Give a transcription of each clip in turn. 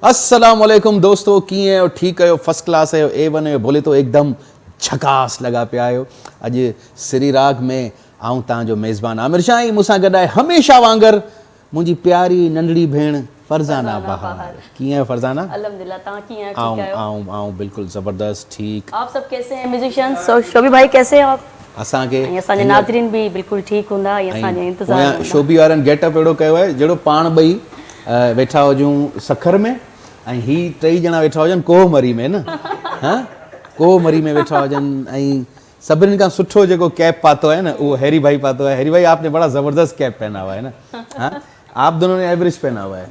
अस्सलाम वालेकुम दोस्तों, कीअं आहियो? ठीकु आहियो? फर्स्ट क्लास आहियो? A1 आहियो? बोले तो एकदम झकास लॻा पिया आहियो। अॼु सिरी राग में आऊं तव्हांजो मेज़बान आमिर शाह ऐं मूंसां गॾु आहे हमेशह वांगुरु मुंहिंजी प्यारी नंढड़ी भेण फरज़ाना बहार। कीअं आहियो फरज़ाना? अल्हम्दुलिल्लाह, तव्हां कीअं आहियो? ठीक आहियो? आऊं बिल्कुल ज़बरदस्त ठीक। आप सब कैसे हैं म्यूजिशियंस? और शोबी भाई कैसे हैं आप? असांखे असांजे नाज़रीन भी बिल्कुल ठीक हूंदा, असांजे इंतज़ार हूंदा। शोबी वारनि गेटअप अहिड़ो कयो आहे जहिड़ो पाण ॿई वेठा हुजूं सखर में ऐं ही टई ॼणा वेठा हुजनि कोहमरी में न, हां कोहमरी में वेठा हुजनि। ऐं सभिनी खां सुठो जेको कैप पातो है ना वो हैरी भाई पातो है। हैरी भाई आपने बड़ा ज़बरदस्त कैप पहना हुआ है ना, हाँ आप दोनों ने एवरेज पहना हुआ है।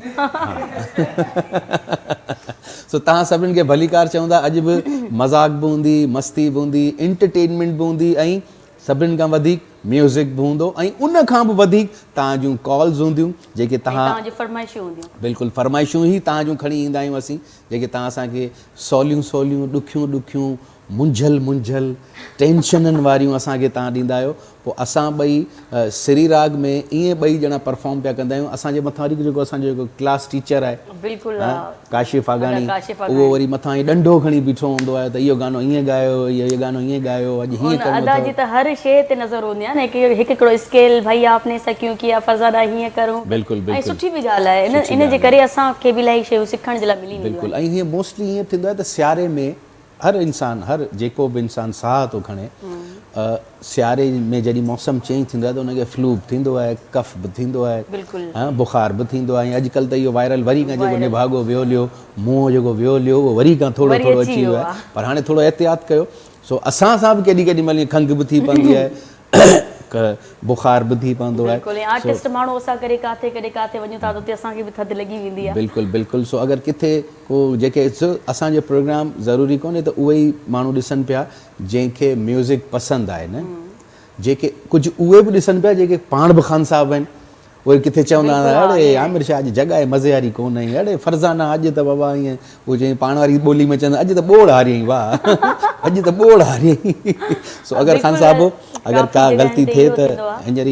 सो तव्हां सभिनी खे भलीकार चवंदा। अॼु बि मज़ाक बि हूंदी, मस्ती बि हूंदी, एंटरटेनमेंट बि हूंदी ऐं सभिनी खां वधीक म्यूज़िक बि हूंदो ऐं उन खां बि वधीक तव्हां जूं कॉल्स हूंदियूं जेके तव्हांजी फरमाइशूं हूंदियूं। बिल्कुलु फरमाइशूं ई तव्हां जूं खणी ईंदा आहियूं असीं, जेके तव्हां असांखे सवलियूं सवलियूं ॾुखियूं मुंझल टेंशननि वारियूं असांखे तव्हां ॾींदा आहियो। पोइ असां ॿई सिरी राग में ईअं ॿई ॼणा परफॉर्म पिया कंदा आहियूं। असांजे मथां वरी जेको असांजो जेको क्लास टीचर आहे बिल्कुलु काशिफ़ आगाणी, उहो वरी मथां ई ॾंडो खणी बीठो हूंदो आहे त इहो गानो ईअं ॻायो, इहो गानो ईअं ॻायो, अॼु हीअं करिणो अदा जी त हर शइ ते नज़र हूंदी आहे न, हिकु हिकिड़ो स्केल भाई आपने ऐसा क्यों किया, फरज़ाना हीअं करूं। बिल्कुलु ऐं सुठी बि ॻाल्हि आहे, इन जे करे असांखे बि इलाही शयूं सिखण जे लाइ मिली वेंदियूं। बिल्कुलु। ऐं हीअं मोस्टली ईअं थींदो आहे त सियारे में हर इंसानु, हर जेको बि इंसानु साह थो खणे, सियारे में जॾहिं मौसम चेंज थींदो आहे त उनखे फ्लू बि थींदो आहे, कफ बि थींदो आहे, बुखार बि थींदो आहे। ऐं अॼुकल्ह त इहो वायरल वरी खां जेको निभागो वियोलियो, मुंहुं जेको वियोलियो उहो वरी खां थोरो थोरो अची वियो आहे। पर हाणे थोरो एहतियात कयो। सो असां सां बि केॾी महिल खंघि बि थी पवंदी आहे, बुखार बि थी पवंदो आहे। आर्टिस्ट माण्हू असां करे काथे वञूं था त उते असांखे बि थधि लॻी वेंदी आहे। बिल्कुलु। सो अगरि किथे को जेके असांजो प्रोग्राम ज़रूरी कोन्हे त उहे ई माण्हू ॾिसनि पिया जंहिंखे म्यूज़िक पसंदि आहे न, जेके कुझु उहे बि ॾिसनि पिया जेके पाण बि ख़ान साहब आहिनि। उहे किथे चवंदा अड़े आमिर शाह अॼु जॻह मज़े वारी कोन आई, अड़े फरज़ाना अॼु त बाबा ईअं, उहो चई पाण वारी ॿोली में चवंदा अॼु त ॿोड़ हारी, वाह अॼु त ॿोड़ हारी। सो अगरि ख़ान साहब अगरि का ग़लती थिए त हींअर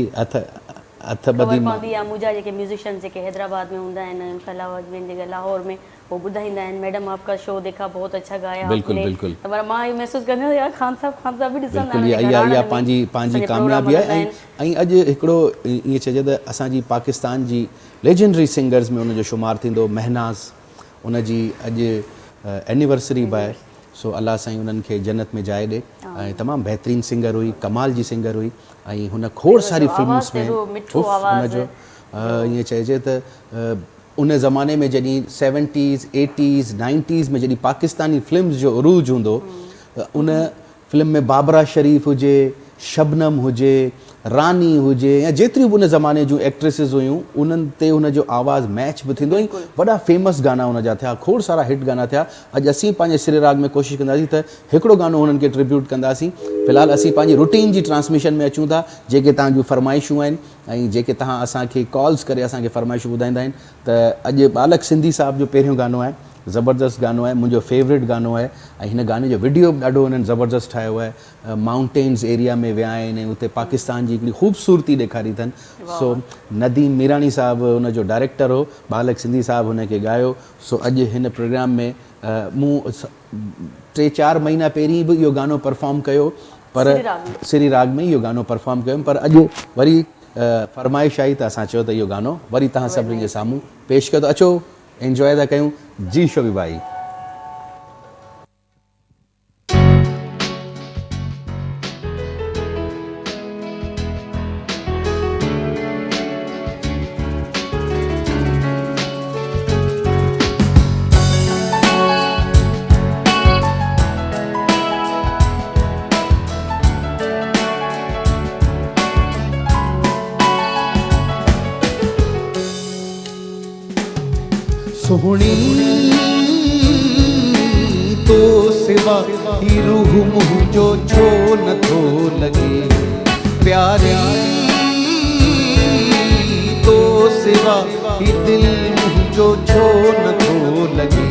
हथ ॿधी मुंहिंजा जेके म्यूजिशियन जेके हैदराबाद में हूंदा आहिनि, जेके लाहौर में, वो ॿुधाईंदा आहिनि मैडम आपका शो देखा, बहुत अच्छा गाया। बिल्कुलु। पर मां इहो महसूसु कंदी आहियां यार ख़ान साहब बि ॾिसंदा आहिनि। इहा पंहिंजी कामयाबी आहे। ऐं अॼु हिकिड़ो ईअं चइजे त असांजी पाकिस्तान जी लेजेंडरी सिंगर्स में उनजो शुमारु थींदो महनाज़, उनजी अॼु एनिवर्सरी बि आहे। सो अल्लाह साईं उन्हनि खे जन्नत में जाइ ॾे। ऐं तमामु बहितरीनु सिंगर हुई, कमाल जी सिंगर हुई ऐं हुन खोड़ सारी फिल्म्स में हुनजो ईअं चइजे त उन ज़माने में जॾहिं 70s 80s 90s में जॾहिं पाकिस्तानी फिल्म्स जो उरूज हूंदो, उन फिल्म में बाबरा शरीफ़ हुजे, शबनम हुजे, रानी हुजे या जेतिरियूं बि उन ज़माने जूं एक्ट्रेसिस हुयूं, उन्हनि ते उनजो आवाज़ु मैच बि थींदो ऐं वॾा फेमस गाना उनजा थिया, खोड़ सारा हिट गाना थिया। अॼु असीं पंहिंजे सिरे राग में कोशिशि कंदासीं त हिकिड़ो गानो हुननि खे ट्रिब्यूट कंदासीं। फ़िलहालु असीं पंहिंजी रूटीन जी ट्रांसमिशन में अचूं था, जेके तव्हां जूं फरमाइशूं आहिनि ऐं जेके तव्हां असांखे कॉल्स करे असांखे फरमाइशूं ॿुधाईंदा आहिनि। त अॼु बालक सिंधी साहब जो पहिरियों गानो आहे, ज़बरदस्त गानो आहे, मुंहिंजो फेवरेट गानो आहे ऐं हिन गाने जो वीडियो बि ॾाढो हुननि ज़बरदस्त ठाहियो आहे। माउंटेन्स एरिया में विया आहिनि ऐं उते पाकिस्तान जी हिकिड़ी ख़ूबसूरती ॾेखारी अथनि। सो नदीम मीरानी साहबु हुनजो डायरेक्टर हो, बालक सिंधी साहबु हुनखे ॻायो। सो अॼु हिन प्रोग्राम में मूं 3-4 महीना पहिरीं बि इहो गानो परफॉर्म कयो, पर सिरी राग में इहो गानो परफॉर्म कयुमि। पर अॼु वरी फरमाइश आई त असां चयो त इहो गानो वरी तव्हां सभिनी जे साम्हूं पेश कयो। त अचो एंजॉय था कयूं। जी शोभी भाई। सोहणी तो सिवा ही रूह मुंहिंजो छो नथो लॻे, प्यारी तो सिवा ही दिल मुंहिंजो छो नथो लॻे।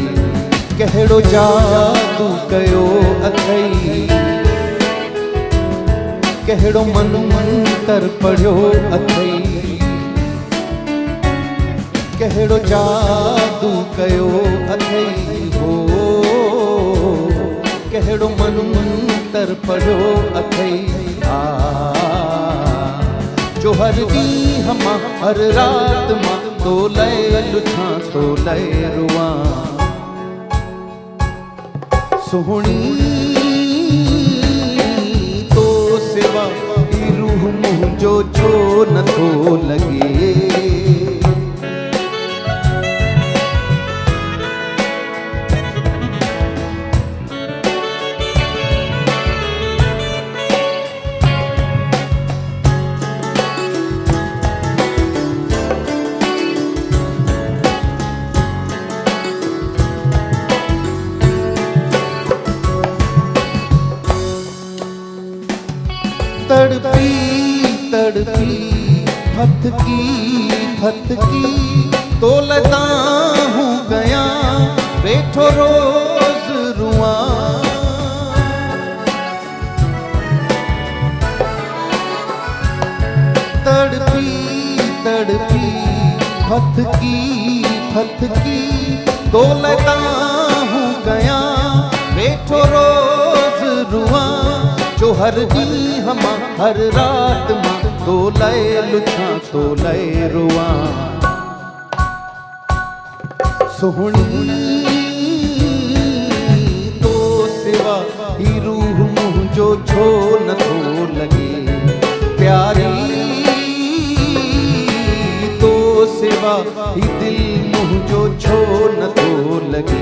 कहिड़ो जादू कयो अथई, कहिड़ो मन मंतर पढ़ियो अथई, कहिड़ो जादू कयो अथई हो कहिड़ो मंतर पढ़ियो अथई जो हर ॾींहुं मां हर राति मां तो लय लुछां तो लय रुआं सुहिणी तो सिवा ई रूह मुंहिंजो छो नथो लॻे तड़पी तड़पी फतकी तो लदा हूँ गया बैठो रोज रुआ तड़पी तड़पी फतकी तो लदा हूँ गया बैठो रोज रुआ जो हर ॾींहुं मां हर राति मां तो लय लुछां तो लय रुआं सुहिणी तो सिवा ही रूह मुंहिंजो छो नथो लॻे प्यारी तो सिवा ही दिल मुंहिंजो छो नथो लॻे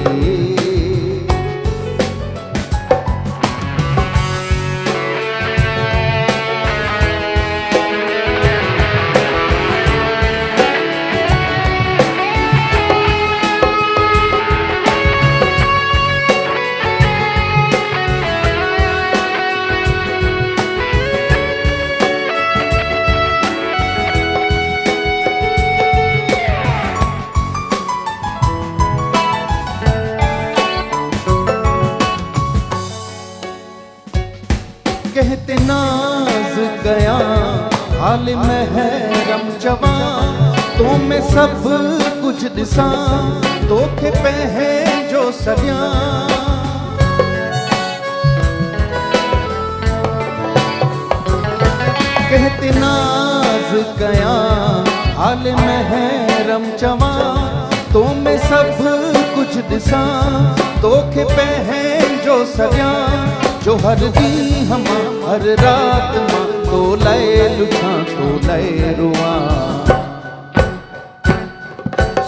कहते नाज गया हाल महरम जवा तो मैं सब कुछ दिसा तोखे पंहिंजो सॼा कहते नाज गया हाल महरम जवा तो मैं सब कुछ दिसा तोखे पंहिंजो सॼा जो हर ॾींहुं मां हर राति मां तो लय लुछां तो लय रुआं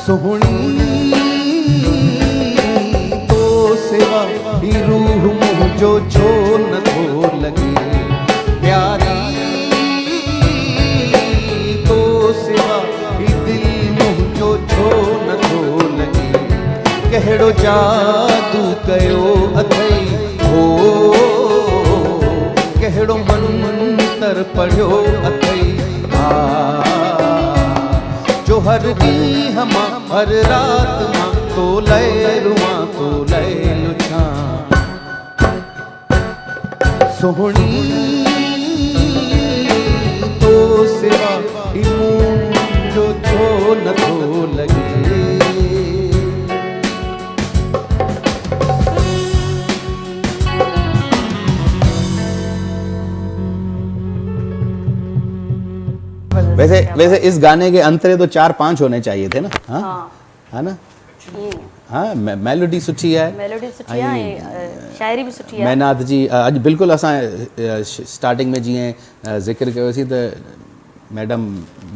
सुहिणी तो सिवा ही रूह मुंहिंजो छो नथो लॻे प्यारी तो सिवा ही दिल मुंहिंजो छो नथो लॻे कहिड़ो जादू कयो अथई हो कहिड़ो मंतर पढ़ियो अथई जो हर ॾींहुं मां हर राति मां तो लय रुआं तो लय लुछां सुहिणी तो सिवा ही मुंहिंजो छो नथो लॻे वैसे इस गाने के अंतरे तो 4-5 होने चाहिए थे ना हाँ है ना हाँ मेलोडी सुठी है मेलोडी सुठी है शायरी भी सुठी है मैनाथ जी अज बिल्कुल असां स्टार्टिंग में जीअं ज़िक्र कयोसीं त मैडम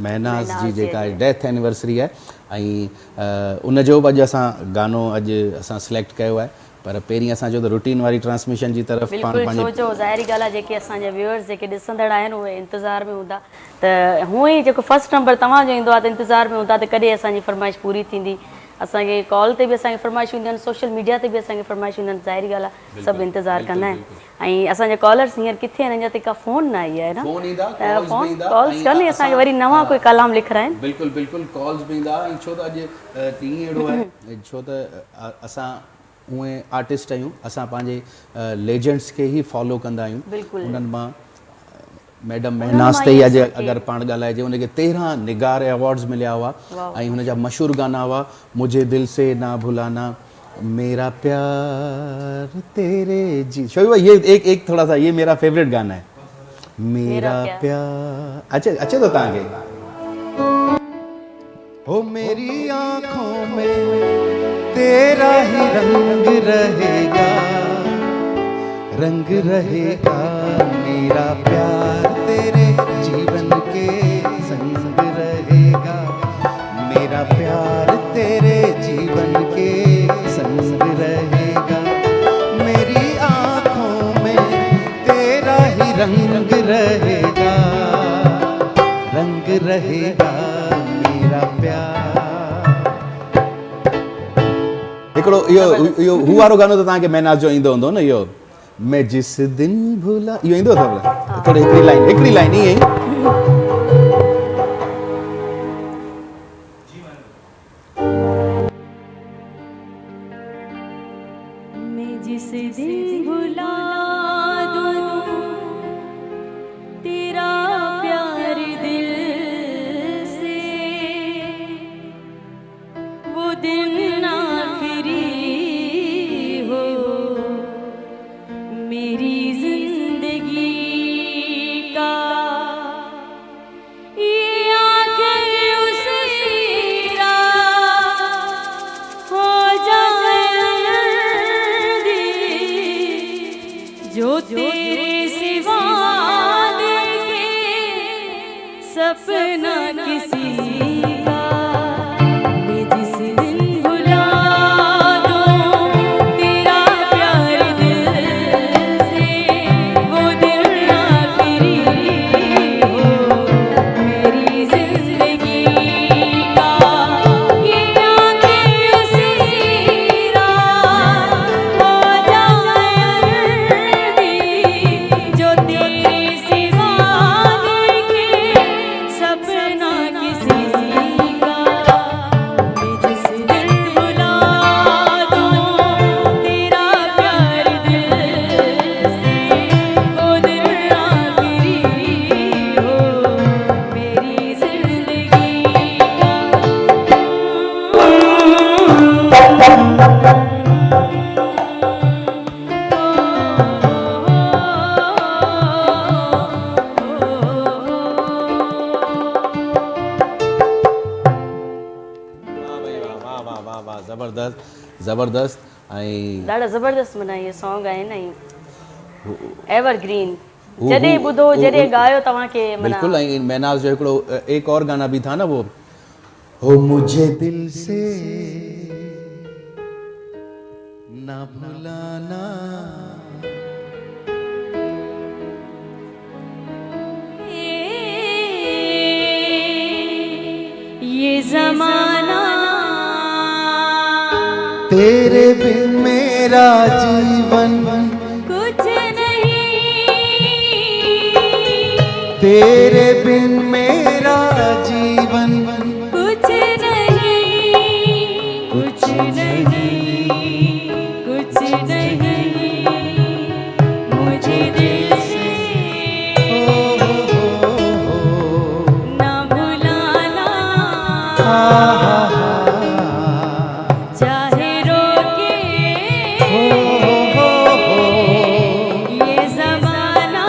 महनाज़ जी जेका डेथ एनिवर्सरी है ऐं उन जो बि अॼु असां गानो अॼु असां सिलेक्ट कयो आहे पर पहिरीं असांजो त रूटीन वारी ट्रांसमिशन जी तरफ़ बिल्कुलु सोचो ज़ाहिरी ॻाल्हि आहे जेके असांजा व्यूअर्स जेके ॾिसंदड़ आहिनि उहे इंतज़ार में हूंदा त हूअं ई जेको फर्स्ट नंबर तव्हांजो ईंदो आहे त इंतज़ार में हूंदा त कॾहिं असांजी फरमाइश पूरी थींदी असांखे कॉल ते बि असांखे फरमाइश ईंदियूं आहिनि सोशल मीडिया ते बि असांखे फरमाइश ईंदियूं आहिनि ज़ाहिरी ॻाल्हि आहे सभु इंतज़ारु कंदा आहिनि ऐं असांजा कॉलर्स हींअर किथे आहिनि अञा ताईं का फ़ोन न आई आहे न फ़ोन कॉल्स कनि असांखे वरी नवां कोई कलाम लिखाइनि बिल्कुलु बिल्कुलु कॉल्स बि ईंदा ऐं छो त अॼु तीअं अहिड़ो आहे छो त असां उहे आर्टिस्ट आहियूं असां पंहिंजे लेजेंड्स खे ई फॉलो कंदा आहियूं उन्हनि मां मैडम महनाज़ ते अॼु अगरि पाण ॻाल्हाइजे, उनखे 13 निगार अवॉर्ड्स मिलिया हुआ ऐं हुनजा मशहूरु गाना हुआ मुझे दिल से ना भुलाना, मेरा प्यार तेरे जी। शोएब भाई, ये एक थोड़ा सा ये मेरा फेवरेट गाना है, मेरा प्यार। अच्छे तो तव्हांखे हो मेरी आंखों में तेरा ही रंग रहेगा, रंग रहेगा, मेरा प्यार तेरे जीवन के संग रहेगा, मेरा प्यार तेरे जीवन के संग रहेगा, मेरी आंखों में तेरा ही रंग रहेगा, रंग रहेगा, मेरा प्यार। हिकिड़ो इहो हू वारो गानो त तव्हांखे महनाज़ जो ईंदो हूंदो न, इहो मैं जिस दिन भुला, इहो ईंदो अथव थोड़ी हिकिड़ी लाइन ईअं ई मैं जिस दिन भुला दूं तेरा प्यार दिल से, वो दिन आखिरी हो मेरी जिंदगी का, ये आंखें उसी रात हो जाएंगी जो तेरे सिवा देखे सपना किसी का। मैं जिस दिन भुला दूं तेरा प्यार दिल से, वो दिन आखिरी हो मेरी जिंदगी का, ये आंखें उसी रात हो जाएंगी जो तेरे सिवा देखे सपना किसी का। मैं जिस दिन भुला दूं तेरा प्यार दिल से, वो दिन आखिरी हो मेरी जिंदगी वाह वाह वाह वाह, ज़बरदस्त ज़बरदस्त। ऐं ॾाढा ज़बरदस्त माना इहे सॉन्ग आहिनि ऐं एवरग्रीन, जॾहिं ॿुधो जॾहिं ॻायो तव्हांखे माना बिल्कुल। ऐं महनाज़ जो हिकिड़ो एक और गाना भी था ना, वो हो मुझे दिल से ना भुलाना, ये ज़माना तेरे बिन मेरा जीवन कुछ नहीं, तेरे बिन मेरा जीवन कुछ नहीं, कुछ नहीं, कुछ नहीं, मुझे दिल से ना भुलाना, चाहे रोके ये ज़माना,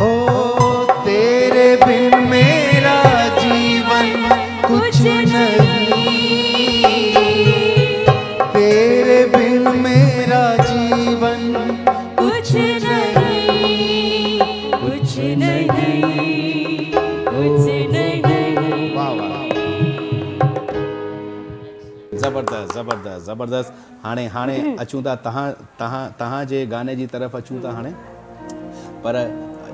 ओ तेरे बिन मेरा जीवन कुछ नहीं, तेरे बिन मेरा जीवन कुछ नहीं, कुछ नहीं, कुछ नहीं। वाह वाह, ज़बरदस्त ज़बरदस्त ज़बरदस्त। हाणे हाणे अचूं था तव्हांजे गाने जी तरफ़ अचूं था हाणे, पर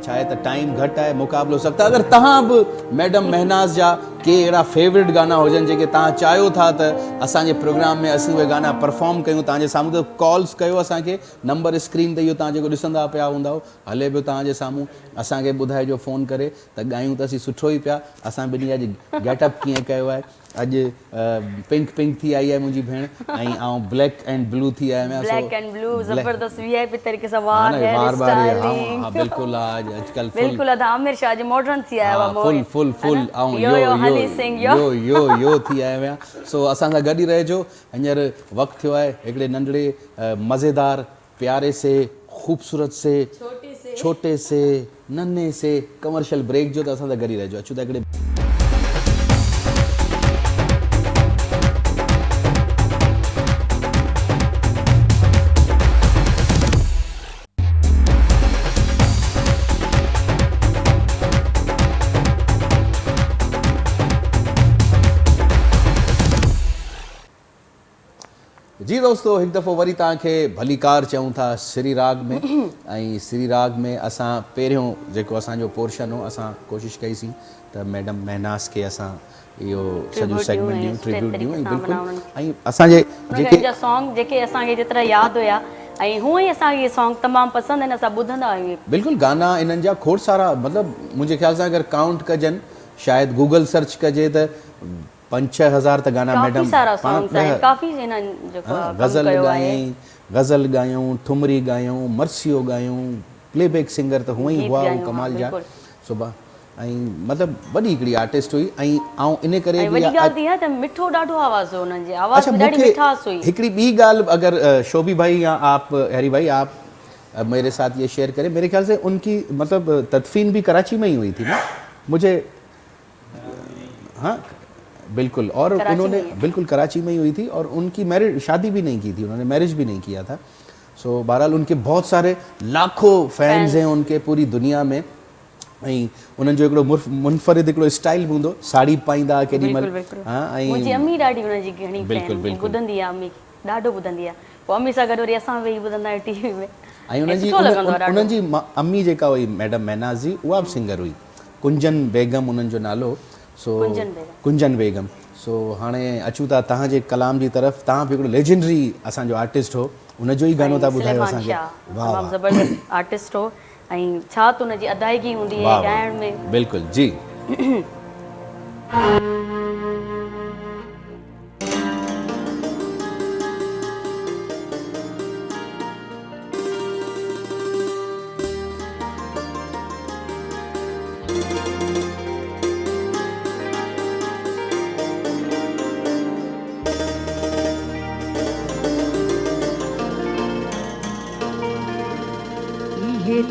छा आहे त टाइम घटि आहे, मुक़ाबिलो सख़्तु आहे। अगरि तव्हां बि मैडम महनाज़ जा के अहिड़ा फेवरेट गाना हुजनि जेके तव्हां चाहियो था त असांजे प्रोग्राम में असीं उहे गाना परफॉर्म कयूं तव्हांजे साम्हूं, त कॉल्स कयो असांखे, नंबर स्क्रीन ते इहो तव्हां जेको ॾिसंदा पिया हूंदव हले पियो तव्हांजे साम्हूं, असांखे ॿुधाइजो फ़ोन करे त ॻायूं त असीं सुठो ई पिया। असां ॿिन्ही अॼु गेटअप कीअं कयो आहे, अॼु पिंक पिंक थी आई आहे मुंहिंजी भेण ऐं आउं ब्लैक एंड ब्लू थी आहियां आहियां। ब्लैक एंड ब्लू ज़बरदस्त वीआईपी तरीके से वार बार हेयर बार स्टाइलिंग हाँ बिल्कुल आज आजकल बिल्कुल अदा आमिर शाह जी मॉडर्न थी आया हुआ फुल फुल फुल आऊं यो हनी सिंह यो यो थी आया हुआ। सो असां सां गॾु ई रहिजो। हींअर वक़्तु थियो आहे हिकिड़े नंढड़े मज़ेदार प्यारे से खूबसूरत से छोटे से नन्हे से कमर्शियल ब्रेक जो, त असां सां गॾु ई रहिजो। अचूं था हिकिड़े जी दोस्तों, एक दफ़ो वरी तव्हांखे भली कार चऊं था श्री राग में। ऐं श्री राग में असां पहिरियों जेको असांजो पोर्शन हो असां कोशिशि कईसीं त मैडम महनास खे असां इहो सॼो सेगमेंट ॾियूं, ट्रिब्यूट ॾियूं। ऐं बिल्कुलु ऐं असांजे जेके सॉन्ग जेके असांखे जेतिरा यादि हुया ऐं हूअं ई असांखे इहे सॉन्ग तमामु पसंदि आहिनि, असां ॿुधंदा आहियूं। बिल्कुलु गाना इन्हनि जा खोड़ सारा, मतिलबु मुंहिंजे ख़्याल सां अगरि काउंट कजनि, शायदि गूगल सर्च कजे त 5-6 हज़ार त गाना मैडम गज़ल ॻायईं, गज़ल ॻायूं, ठुमरी ॻायूं, मर्सियो ॻायूं, प्लेबैक सिंगर त हुअं ई हुआ कमाल जा सुबह। ऐं मतिलबु वॾी हिकिड़ी आर्टिस्ट हुई। ऐं आउं इन करे मिठो ॾाढो आवाज़ हो उन्हनि जे, आवाज़ में ॾाढी मिठास हुई। हिकिड़ी ॿी ॻाल्हि अगरि शोभी भाई या आप हैरी भाई आप मेरे साथ ये शेयर करें, मेरे ख्याल से उनकी मतलब तदफीन भी कराची में ही हुई थी ना मुझे, हाँ बिल्कुल, और उन्होंने बिल्कुल कराची में ही हुई थी और उनकी मैरिज शादी भी नहीं की थी, उन्होंने मैरिज भी नहीं किया था। सो बहरहाल उनके बहुत सारे लाखों फैंस हैं उनके पूरी दुनिया में। ऐं उन्हनि जो हिकिड़ो मुनफरिद हिकिड़ो स्टाइल बि हूंदो, साड़ी पाईंदा केॾी महिल। हाँ, मुंहिंजी अम्मी ॾाढी उनजी घणी फैन ॿुधंदी आहे, अम्मी ॾाढो ॿुधंदी आहे। पोइ अम्मी सां गॾु वरी असां वेही ॿुधंदा आहियूं टीवी में। ऐं उन्हनि जी अम्मी जेका हुई मैडम महनाज़ जी, उहा बि सिंगर हुई, कुंजन बेगम उन्हनि जो नालो। सो कुंजन बेगम। सो हाणे अचूं था तव्हांजे कलाम जी तरफ़। तव्हां बि हिकिड़ो लेजेंडरी असांजो आर्टिस्ट हो, उनजो ई गानो था ॿुधायो असांखे। तमामु ज़बरदस्त आर्टिस्ट हो ऐं छा त उनजी अदायगी हूंदी आहे ॻाइण में। बिल्कुलु जी।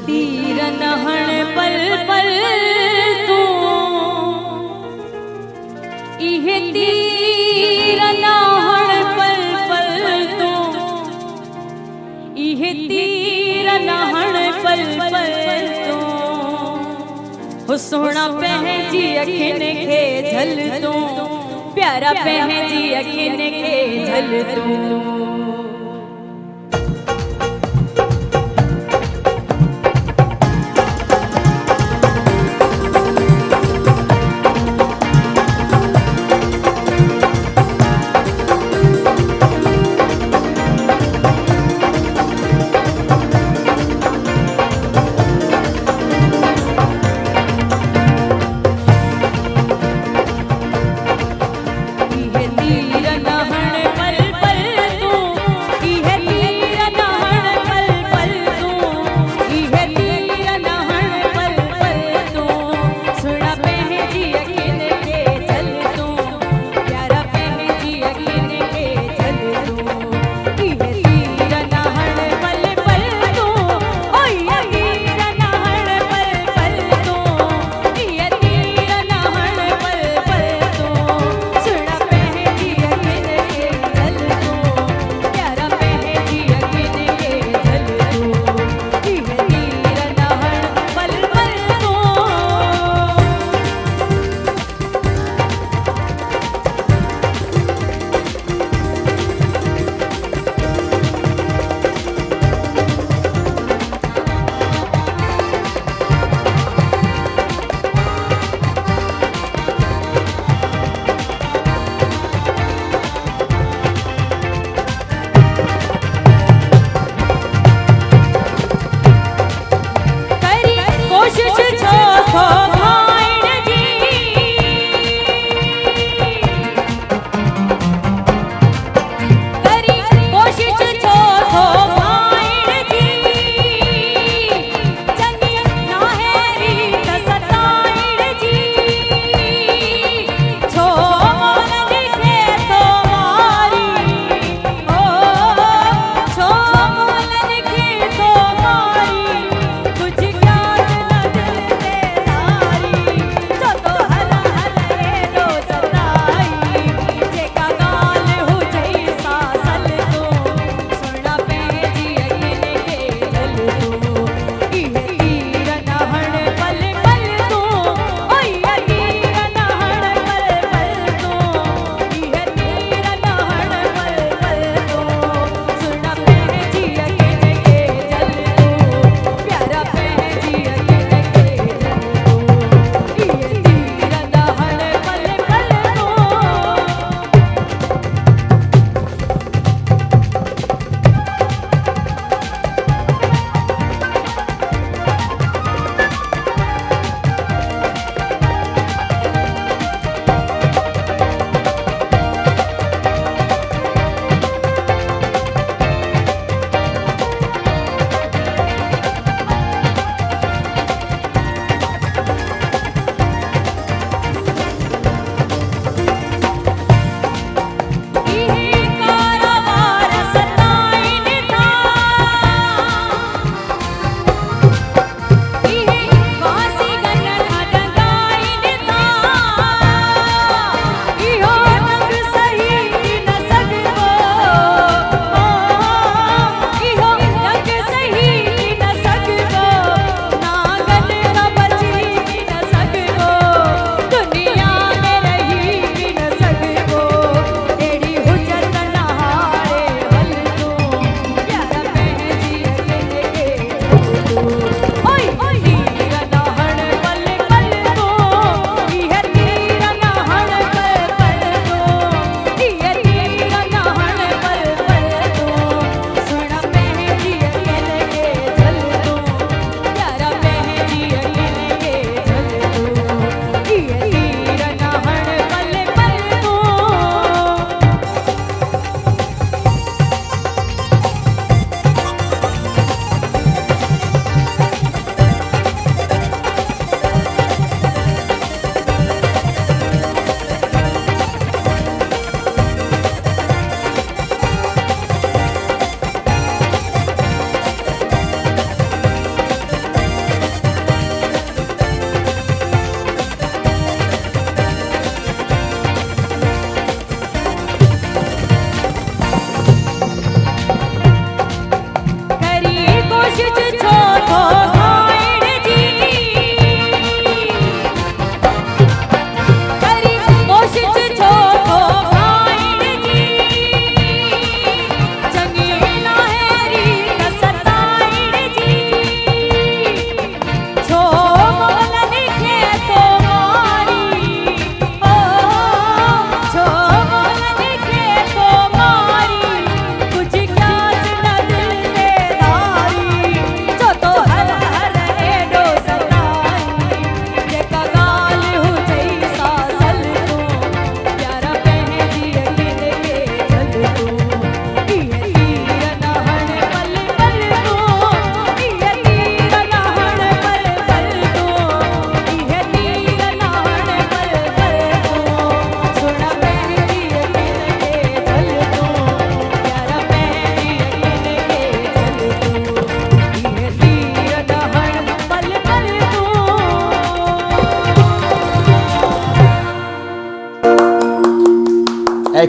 तीर नहण पल पल तूं, इहे तीर नहण पल पल तूं, इहे तीर नहण पल पल तूं। हो सोना पंहिंजी अखियुनि खे झल तूं, प्यारा पंहिंजी अखियुनि खे झल तूं। तीर नहण पल पल तूं,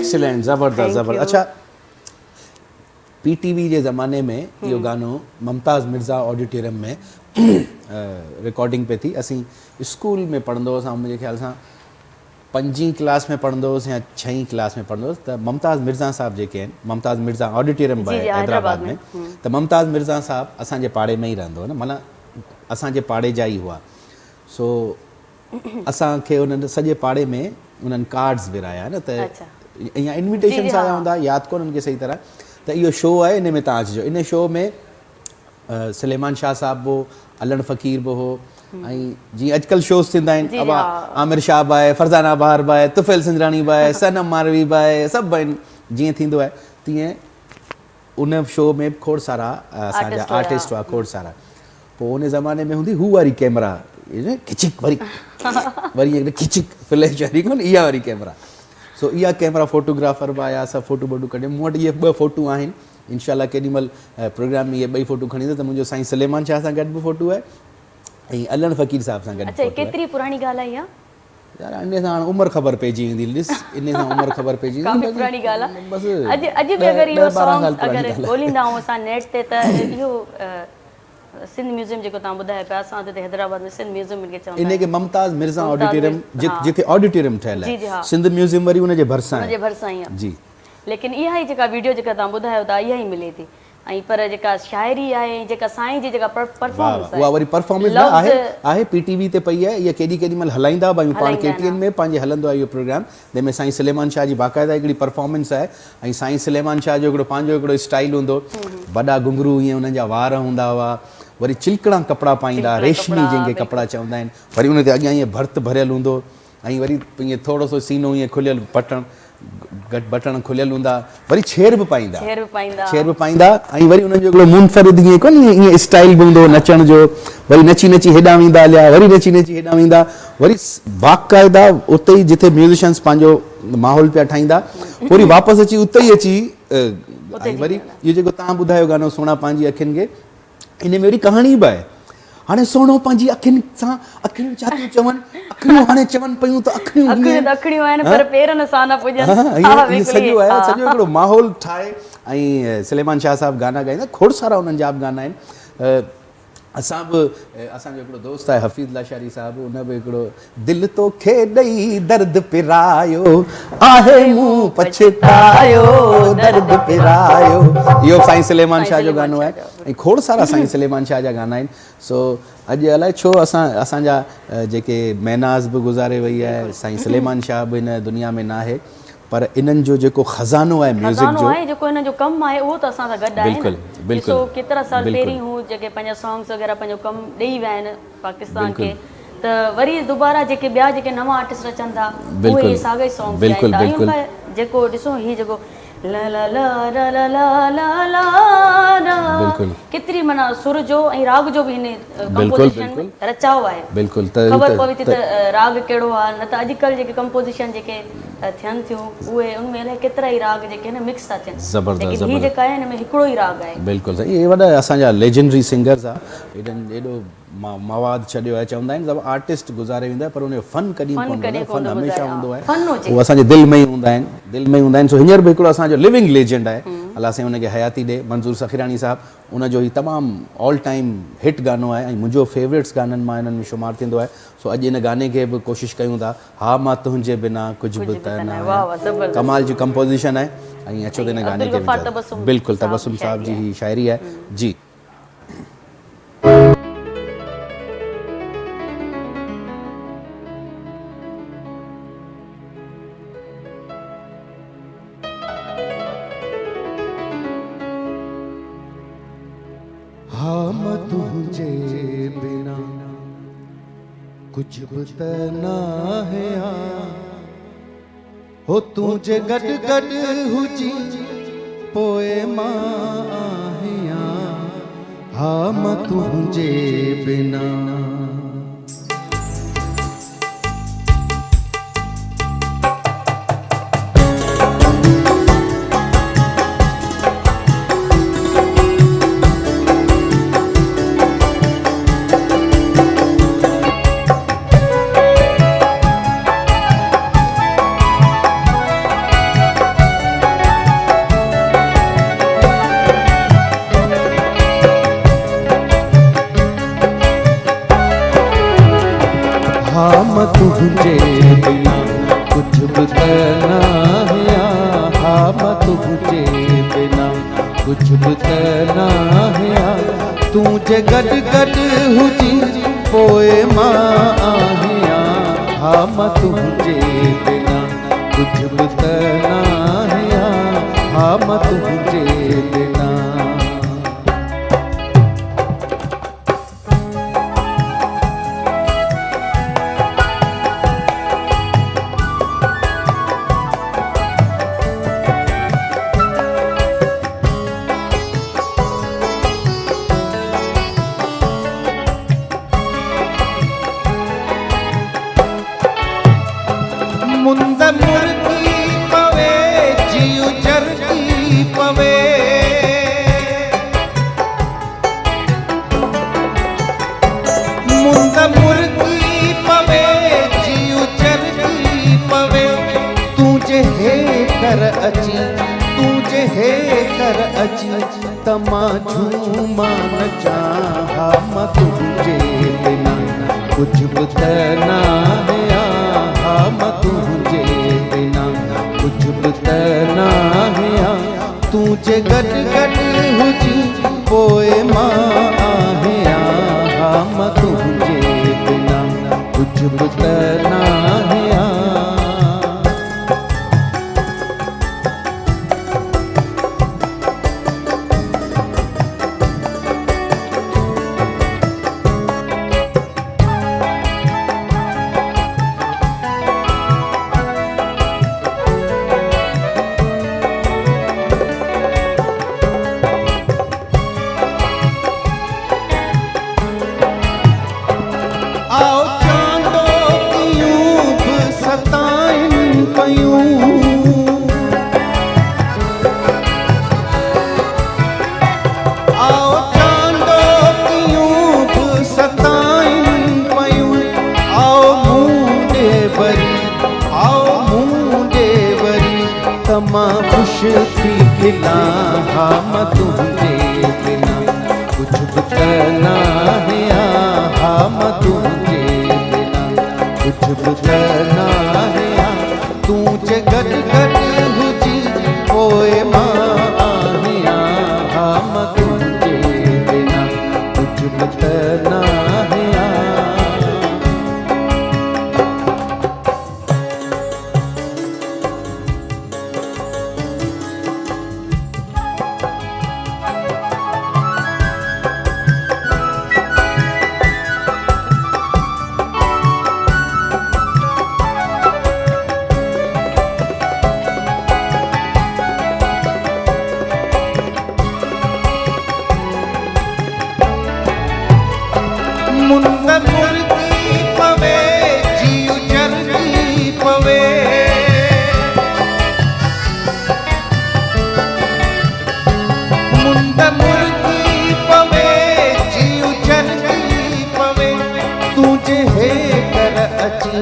एक्सीलेंट, ज़बरदस्त ज़बरदस्त। अच्छा, PTV जे ज़माने में इहो गानो मुमताज़ मिर्ज़ा ऑडिटोरियम में रिकॉर्डिंग पे थी। असीं स्कूल में पढ़ंदो हुआसीं, मुंहिंजे ख़्याल सां 5वीं क्लास में पढ़ंदो हुउसि या 6वीं क्लास में पढ़ंदो हुउसि, त मुमताज़ मिर्ज़ा साहब जेके आहिनि, मुमताज़ मिर्ज़ा ऑडिटोरियम जी, जी, हैदराबाद में, त मुमताज़ मिर्ज़ा साहब असांजे पाड़े में ई रहंदो हो न, माना असांजे पाड़े जा ई हुआ। सो असांखे उन्हनि सॼे पाड़े में उन्हनि कार्ड्स विराया न, त या इन्विटेशन सां हूंदा, यादि कोन उन्हनि खे सही तरह। त इहो शो आहे, इन में तव्हां अचिजो। इन शो में सलेमान शाह साहब हो, अलन फ़कीर बि हो, ऐं जीअं अॼुकल्ह शोज़ थींदा आहिनि, अब आमिर शाह बि आहे, फरज़ाना बहार बि आहे, तुफ़ैल सिंजराणी बि आहे, सनम मारवी बि आहे, सभु आहिनि। जीअं थींदो आहे तीअं उन शो में खोड़ सारा असांजा आर्टिस्ट हुआ, खोड़ सारा। पोइ उन ज़माने में हूंदी हू वारी कैमरा, खिचिक वरी वरी खिचिक फ्लैश वारी कोन, इहा वारी कैमरा। सो इहा कैमरा फोटोग्राफर बि आया, सभु फोटू वोटू कढिया। मूं वटि इहे 2 फोटू आहिनि। इंशाल्लाह केॾी महिल प्रोग्राम में इहे 2 फोटू खणी ईंदो त मुंहिंजो साईं सलेमान शाह सां गॾु बि फोटू आहे ऐं अलन फ़कीर साहब सां गॾु। अच्छा, केतिरी पुराणी ॻाल्हि आहे इहा? यार इन सां उमिरि ख़बर पइजी वेंदी, ॾिस इन सां उमिरि ख़बर पइजी वेंदी। काफ़ी पुराणी ॻाल्हि आहे। बसि अॼु बि अगरि इहो सॉन्ग अगरि ॻोल्हींदा आहियूं असां नेट ते, त इहो सिंध म्यूज़ियम जेको तव्हां ॿुधायो पिया, असां हिते हैदराबाद में सिंध म्यूज़ियम खे चवंदा आहियूं। इनखे मुमताज़ मिर्ज़ा ऑडिटोरियम जिथे ऑडिटोरियम ठहियल आहे, सिंध म्यूज़ियम वरी उनजे भरिसां ई आहे जी। लेकिन इहा ई जेका वीडियो जेका तव्हां ॿुधायो था, इहा ई मिले थी। ऐं पर जेका शाइरी आहे, जेका साईं जी जेका परफॉर्मेंस आहे, उहा वरी परफॉर्मेंस आहे PTV ते पई आहे। इहा केॾी महिल हलाईंदा बि आहियूं पाण, KTN में पंहिंजे हलंदो आहे इहो प्रोग्राम, जंहिंमें साईं सलेमान शाह जी बाक़ाइदा हिकिड़ी परफॉर्मेंस आहे। ऐं साईं सलेमान शाह जो हिकिड़ो पंहिंजो हिकिड़ो स्टाइल हूंदो, वॾा घुंघरू, ईअं उन्हनि जा वार हूंदा हुआ, वरी चिलकड़ा कपिड़ा पाईंदा, रेशमी जंहिंखे कपिड़ा चवंदा आहिनि, वरी उन ते अॻियां ईअं भर्त भरियल हूंदो, ऐं वरी ईअं थोरो सो सीनो ईअं खुलियल, बटण खुलियल हूंदा, वरी छेर बि पाईंदा, ऐं वरी उन्हनि जो हिकिड़ो मुनफरिद ईअं कोन ईअं स्टाइल बि हूंदो नचण जो, वरी नची नची हेॾां वेंदा हलिया, वरी नची नची हेॾां वेंदा, वरी बाक़ाइदा उते ई जिथे म्यूज़िशंस पंहिंजो माहौल पिया ठाहींदा, वरी वापसि अची उते ई अची ऐं वरी इहो जेको तव्हां ॿुधायो गानो सोना पंहिंजी अखियुनि खे, इन में वरी कहाणी बि आहे। हाणे सोनो पंहिंजी अखियुनि सां, अखियूं छा थियूं चवनि, अखियूं हाणे चवनि पियूं त अखियूं आहिनि पर पेरनि सां न पुॼनि। सॼो आहे, सॼो हिकिड़ो माहौल ठाहे। ऐं सलेमान शाह साहब गाना ॻाईंदा, खोड़ सारा उन्हनि जा बि गाना आहिनि। असां बि, असांजो हिकिड़ो दोस्त आहे हफ़ीज़ लाशारी साहब, उन बि हिकिड़ो दिलि तोखे ॾेई दर्द पिरायो आहे, मूं पछतायो दर्द पिरायो, इहो साईं सलेमान शाह जो गानो आहे। ऐं खोड़ सारा साईं सलेमान शाह जा गाना आहिनि। सो अॼु अलाए छो असांजा जेके महनाज़ बि गुज़ारे वई आहे, साईं सलेमान शाह बि हिन दुनिया में न आहे, पर इन्हनि जो जेको ख़ज़ानो आहे म्यूज़िक जो, जेको हिन जो कमु आहे, उहो त असां सां गॾु आहे। बिल्कुलु बिल्कुलु। केतिरा साल पहिरीं हू जेके पंहिंजा सॉन्ग्स वग़ैरह पंहिंजो कमु ॾेई विया आहिनि पाकिस्तान खे, त वरी दुबारा जेके ॿिया जेके नवां आर्टिस्ट अचनि था, उहे साॻा ई सॉन्ग्स ॻाइनि था। जेको ॾिसो हीअ जेको ला ला ला ला ला ला ला ला, केतिरी माना सुर जो ऐं राग जो बि हिन कंपोज़िशन में रचाव आहे। बिल्कुलु, ख़बर पवे थी त राग कहिड़ो आहे। न त अॼुकल्ह जेके कंपोज़िशन जेके थियनि थियूं, उहे उनमें अलाए केतिरा ई राग जेके आहिनि मिक्स था थियनि, ज़बरदस्त। हीअ जेका आहे हिन में हिकिड़ो ई राग आहे। बिल्कुलु, इहे वॾा असांजा लेजेंडरी सिंगर्स आहे, एॾो मवाद छॾियो आहे। चवंदा आहिनि सभु आर्टिस्ट गुज़ारे वेंदा, पर उनजो फन कॾहिं कोन हूंदो, फन हमेशह हूंदो आहे, उहो असांजे दिलि में ई हूंदा आहिनि, दिलि में ई हूंदा आहिनि। सो हींअर बि हिकिड़ो असांजो लिविंग लेजेंड आहे, अलाह साईं उनखे हयाती ॾे, मंज़ूर सखीरानी साहबु। उनजो ही तमामु ऑल टाइम हिट गानो आहे ऐं मुंहिंजो फेवरेट्स गाननि मां हिननि में शुमारु थींदो आहे। सो अॼु इन गाने खे बि कोशिशि कयूं था। हा मां तुंहिंजे बिना कुझु बि त न, कमाल जी कंपोज़िशन आहे। ऐं अचो त हिन गाने खे बिल्कुलु तबस्सुम साहब जी ही शाइरी आहे जी। हम तुझे बिना कुछ भी ना है, हो तुझे गड गड हुजी पोए माहिया, हम तुझे बिना तुझे बिना कुछ भी करना है हम तुझे बिना कुछ भी करना है तुझे गड गड हुजी पोए मां आहिया हम तुझे बिना कुछ भी करना है हम तुझे बिना मुंद मुर्गी पवे जीव जरती पवे मुंद मुर्गी पवे जीव जरती पवे तुझे हे कर अची तुझे हे कर अची तमा झूमा न चाहा म तुझे बिना कुछ भी करना है हम तुझे बिना कुछ भी करना है तुझे गड गड हुजी पोए मां आहिया हम तुझे बिना कुछ भी करना है आओ चांदो क्यों सताइन पयूं आओ चांदो क्यों सताइन पयूं आओ मुंडे बरी तमा खुश थी खिला हम तुझे बिना कुछ भी करना है हम तुझे बिना कुछ भी करना है तुझे गड गड हुजी पोए मां आहिया हम तुझे बिना कुछ भी करना है मुंद मुर्गी पवे जीव जरती पवे मुंद मुर्गी पवे जीव जरती पवे तुझे हे कर अची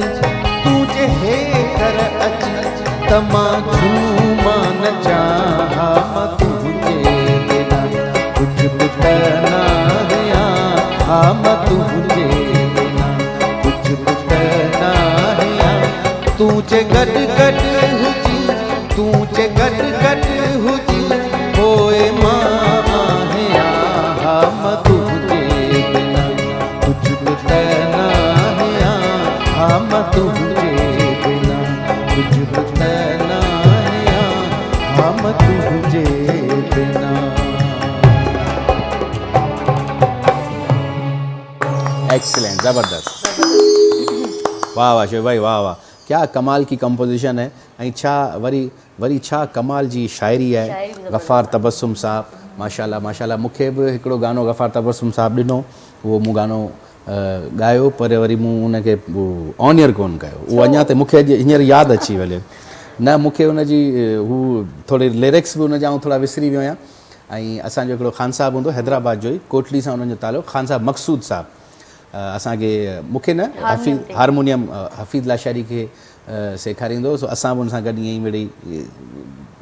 तुझे हे कर अची तमा झूमा न चाहा म तुझे बिना कुछ भी करना है हम तुझे बिना कुछ भी करना है तुझे गड गड हुजी तुझे गड गड हुजी होए मां आहिया हम तुझे बिना कुछ भी करना है हम तुझे बिना कुछ भी करना है हम तुझे बिना एक्सीलेंट, ज़बरदस्त, वाह वाह शोएब भाई, वाह वाह, क्या कमाल की कंपोजिशन है ऐं छा वरी छा कमाल जी शाइरी आहे गफ़ार तबस्सुम साहब माशाल्लाह माशाल्लाह। मूंखे बि हिकिड़ो गानो गफ़ार तबस्सुम साहब ॾिनो, उहो मूं गानो ॻायो पर वरी मूं उनखे ऑनियर कोन कयो, उहो अञा ताईं मूंखे अॼु हींअर यादि अची वञे न, मूंखे उनजी हू थोरी लिरिक्स बि उनजा थोरा विसरी वियो आहियां। ऐं असांजो हिकिड़ो ख़ान साहब हूंदो हैदराबाद जो ई, कोटली सां उन्हनि जो तालो, ख़ान साहब मक़सूद साहब असांखे मूंखे न हारमोनियम हफ़ीज़ लाशारी खे सेखारींदो, सो असां बि हुन सां गॾु ईअं ई मिड़ी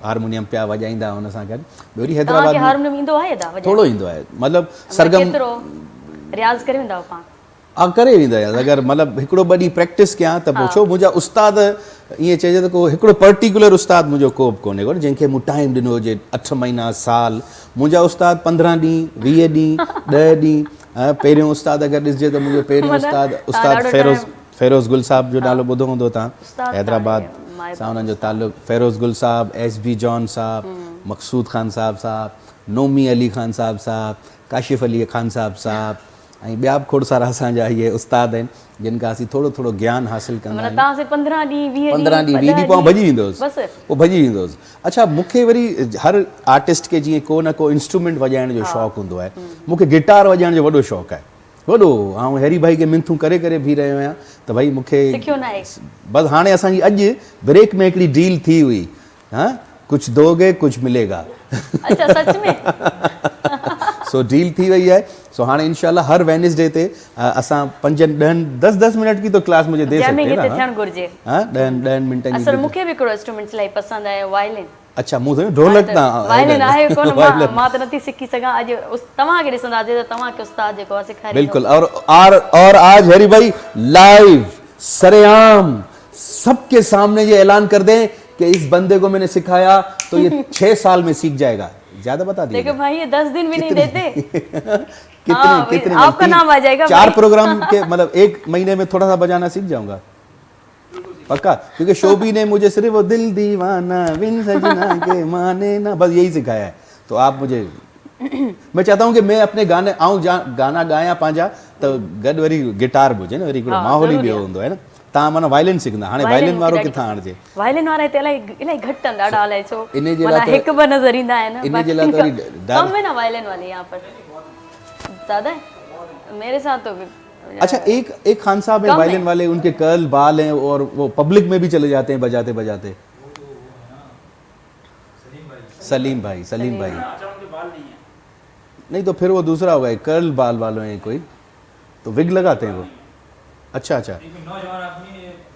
हारमोनियम पिया वॼाईंदा हुन सां गॾु। ॿियो हैदराबाद हारमोनियम ईंदो आहे थोरो ईंदो आहे, मतिलबु सरगम रियाज़ करे वेंदा पाण करे वेंदा आहियो अगरि मतिलबु हिकिड़ो ॿ ॾींहं प्रैक्टिस कयां त पोइ छो मुंहिंजा उस्ताद ईअं चइजे त को हिकिड़ो पर्टिकुलर उस्ताद मुंहिंजो को बि कोन्हे कोन जंहिंखे मूं टाइम ॾिनो हुजे 8 महीना साल मुंहिंजा उस्ताद 15 ॾींहं 20 ॾींहं 10 ॾींहं पहिरियों उस्ताद अगरि ॾिसजे त मुंहिंजो पहिरियों उस्ताद फेरोज़ गुल साहब जो नालो ॿुधो हूंदो तव्हां हैदराबाद सां उन्हनि जो ताल्लुक़ फेरोज़ गुल साहब SB जॉन साहब मक़सूद ख़ान साहब नोमी अली ख़ान साहब काशिफ़ अली ख़ान साहब ऐं ॿिया बि खोड़ सारा असांजा इहे उस्ताद आहिनि जिन खां असीं थोरो थोरो ज्ञान हासिल कंदा आहियूं 15 ॾींहं 20 ॾींहं पोइ भॼी वेंदो हुउसि अच्छा मूंखे वरी हर आर्टिस्ट खे जीअं को न को इंस्ट्रूमेंट वॼाइण जो शौक़ु हूंदो आहे मूंखे गिटार वॼाइण जो वॾो शौक़ु आहे वॾो ऐं हैरी भाई खे मिंथूं करे करे बीह रहियो आहियां त भई मूंखे बसि हाणे असांजी अॼु ब्रेक में हिकिड़ी डील थी हुई हा कुझु दोगे कुझु मिलेगा अच्छा सच में सो डील थी वई आहे सो हाणे इंशाल्लाह हर वेडनेसडे ते असां 5-10 मिनट की तो क्लास मुझे दे सकते हैं ना हां 10 मिनट की असल मूंखे भी कोई इंस्ट्रूमेंट इलाही पसंद आहे वायलिन अच्छा मुझे ढोलक ना वायलिन आहे कोन मां त नथी सिखी सघां अॼु तव्हां खे ॾिसंदासीं त तव्हां के उस्ताद जेको आहे सेखारी बिल्कुल और आज हरी भाई लाइव सरेआम सबके सामने ये ऐलान कर दें कि इस बंदे को मैंने सिखाया तो ये 6 साल में सीख जाएगा ज्यादा बता दिया देखो भाई ये 10 दिन भी नहीं देते कितने आपका नाम आ जाएगा 4 प्रोग्राम के मतलब 1 महीने में थोड़ा सा बजाना सीख जाऊंगा पक्का क्योंकि शोभी ने मुझे सिर्फ वो दिल दीवाना बिन सजना के माने ना बस यही सिखाया है तो आप मुझे मैं चाहता हूं कि मैं अपने गाने आऊं गाना गाया पंहिंजा तो गड वरी गिटार बुझे ना वरी माहौल ही ॿियो हूंदो है ना तव्हां माना वायलिन सिखंदा हाणे वायलिन वारो किथां आणजे वायलिन वारा हिते इलाही घटि आहिनि ॾाढा अलाए छो माना हिकु ॿ नज़र ईंदा आहिनि इन जे लाइ तो कम है ना वायलिन वाले यहाँ पर ज्यादा है मेरे साथ तो अच्छा एक खान साहब है वायलिन वाले उनके कर्ल बाल हैं और वो पब्लिक में भी चले जाते हैं बजाते बजाते सलीम भाई नहीं तो फिर वो दूसरा होगा कर्ल बाल वालों हैं कोई तो विग लगाते हैं वो अच्छा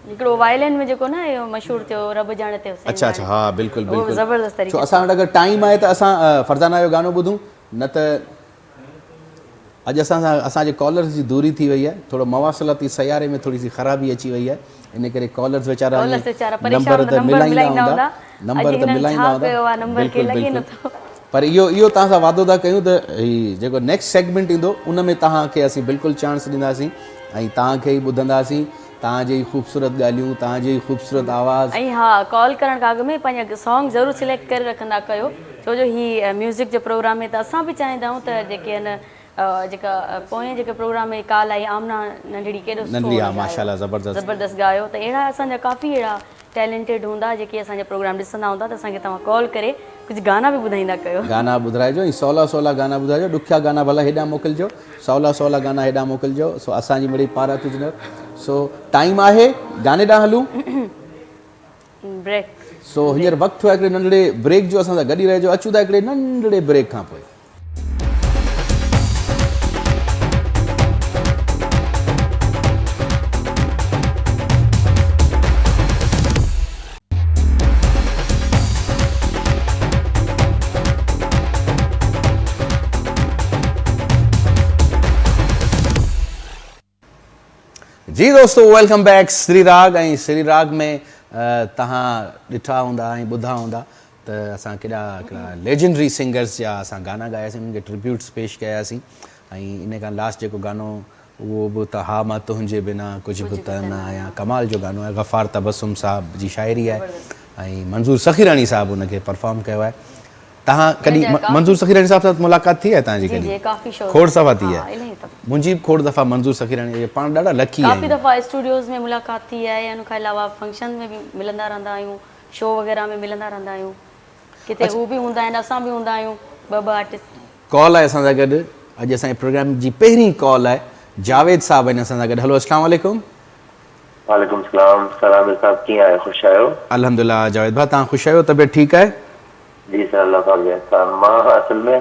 हिकिड़ो वायलिन में जेको न इहो मशहूर थियो रब जाने थियो अच्छा हा बिल्कुल ज़बरदस्त तरीक़े छो असां वटि अगरि टाइम आहे त असां फरज़ाना जो गानो ॿुधूं न त अॼु असांजे कॉलर्स जी दूरी थी वई आहे थोरो मवासिलाती सयारे में थोरी सी ख़राबी अची वई आहे इन करे कॉलर्स वीचारा नंबर त मिलाईंदा हूंदा पर इहो तव्हां सां वादो था कयूं त हीउ जेको नेक्स्ट सेगमेंट ईंदो उन में तव्हांखे असीं बिल्कुलु चांस ॾींदासीं ऐं तव्हांखे ई ॿुधंदासीं तव्हांजी ख़ूबसूरत ॻाल्हियूं तव्हांजी ख़ूबसूरत आवाज़ ऐं हा कॉल करण खां अॻु में पंहिंजा सॉन्ग ज़रूरु सिलेक्ट करे रखंदा कयो छो जो हीउ म्यूज़िक जो प्रोग्राम में त असां बि चाहींदा आहियूं त जेके आहिनि जेका पोएं जेके प्रोग्राम में काल आई आमना नंढड़ी केॾो माशाल्लाह ज़बरदस्त ॻायो त अहिड़ा असांजा काफ़ी अहिड़ा टैलेंटेड हूंदा जेके असांजा प्रोग्राम ॾिसंदा हूंदा त असांखे तव्हां कॉल करे कुझु गाना बि ॿुधाईंदा कयो गाना ॿुधाइजो ऐं 16 गाना ॿुधाइजो ॾुखिया गाना भला हेॾां मोकिलिजो 16 गाना हेॾां मोकिलिजो सो असांजी मिड़ी पारा तुझ सो टाइम आहे गाने ॾांहुं हलूं ब्रेक सो हींअर वक़्तु आहे हिकिड़े नंढड़े ब्रेक जो असां सां गॾु ई रहिजो अचूं था हिकिड़े नंढड़े ब्रेक खां पोइ जी दोस्तों वेलकम बैक श्री राग ऐं श्री राग में तव्हां ॾिठा हूंदा ऐं ॿुधा हूंदा त असां केॾा हिकिड़ा लेजेंडरी सिंगर्स जा असां गाना ॻायासीं उन्हनि खे ट्रिब्यूट्स पेश कयासीं ऐं इन खां लास्ट जेको गानो उहो बि त हा मां तुंहिंजे बिना कुझु बि त न आहियां कमाल जो गानो आहे गफ़ार तबस्सुम साहब जी शाइरी आहे ऐं मंज़ूर सखीरानी साहब उनखे परफॉर्म कयो आहे तव्हां कॾहिं मंज़ूर सखीरानी साहब सां मुलाक़ात थी आहे तव्हांजी कॾहिं खोड़ दफ़ा थी आहे मुंहिंजी बि खोड़ दफ़ा मंज़ूर सखीरानी पाण ॾाढा लकी काफ़ी दफ़ा स्टूडियोज़ में मुलाक़ात थी आहे उन खां अलावा फंक्शन में बि मिलंदा रहंदा आहियूं शो वग़ैरह में मिलंदा रहंदा आहियूं किथे हू बि हूंदा आहिनि असां बि हूंदा आहियूं ॿ आर्टिस्ट कॉल आहे असां सां गॾु अॼु असांजे प्रोग्राम जी पहिरीं कॉल आहे जावेद साहब आहिनि असां सां गॾु हलो अस्सलाम वालेकुम वालेकुम सलाम सलाम साहब कीअं आहियो ख़ुशि आहियो अल्हम्दुलिल्लाह जावेद भाउ तव्हां ख़ुशि आहियो तबियत ठीकु आहे जी सर अल्लाह पाक मां असल में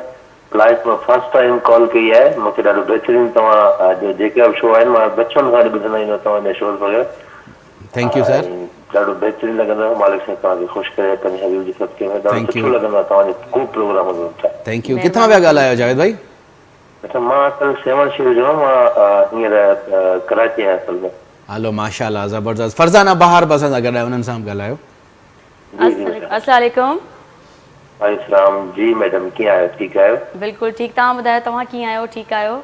लाइफ में फर्स्ट टाइम कॉल कई आहे मूंखे ॾाढो बहितरीनु तव्हां जो जेके बि शो आहिनि मां बचपन खां ॿुधंदा ईंदो तव्हांजा शोज़ वग़ैरह थैंक यू सर ॾाढो बहितरीनु लॻंदो मालिक साईं तव्हांखे ख़ुशि करे पंहिंजे हबीब जी सदके में ॾाढो सुठो लॻंदो आहे तव्हांजो ख़ूब प्रोग्राम हूंदो थैंक यू किथां पिया ॻाल्हायो जावेद भाई अच्छा मां असल सेवन शरीफ जो मां हींअर कराची आहियां असल में। हलो माशाल्लाह ज़बरदस्त। फरज़ाना बहार बि असां सां गॾु आहे, उन्हनि सां बि ॻाल्हायो। अस्सलाम वालेकुम। वालेकुम जी मैडम, कीअं आहियो? ठीकु आहियो? बिल्कुलु ठीकु। तव्हां ॿुधायो तव्हां कीअं आहियो? ठीकु आहियो?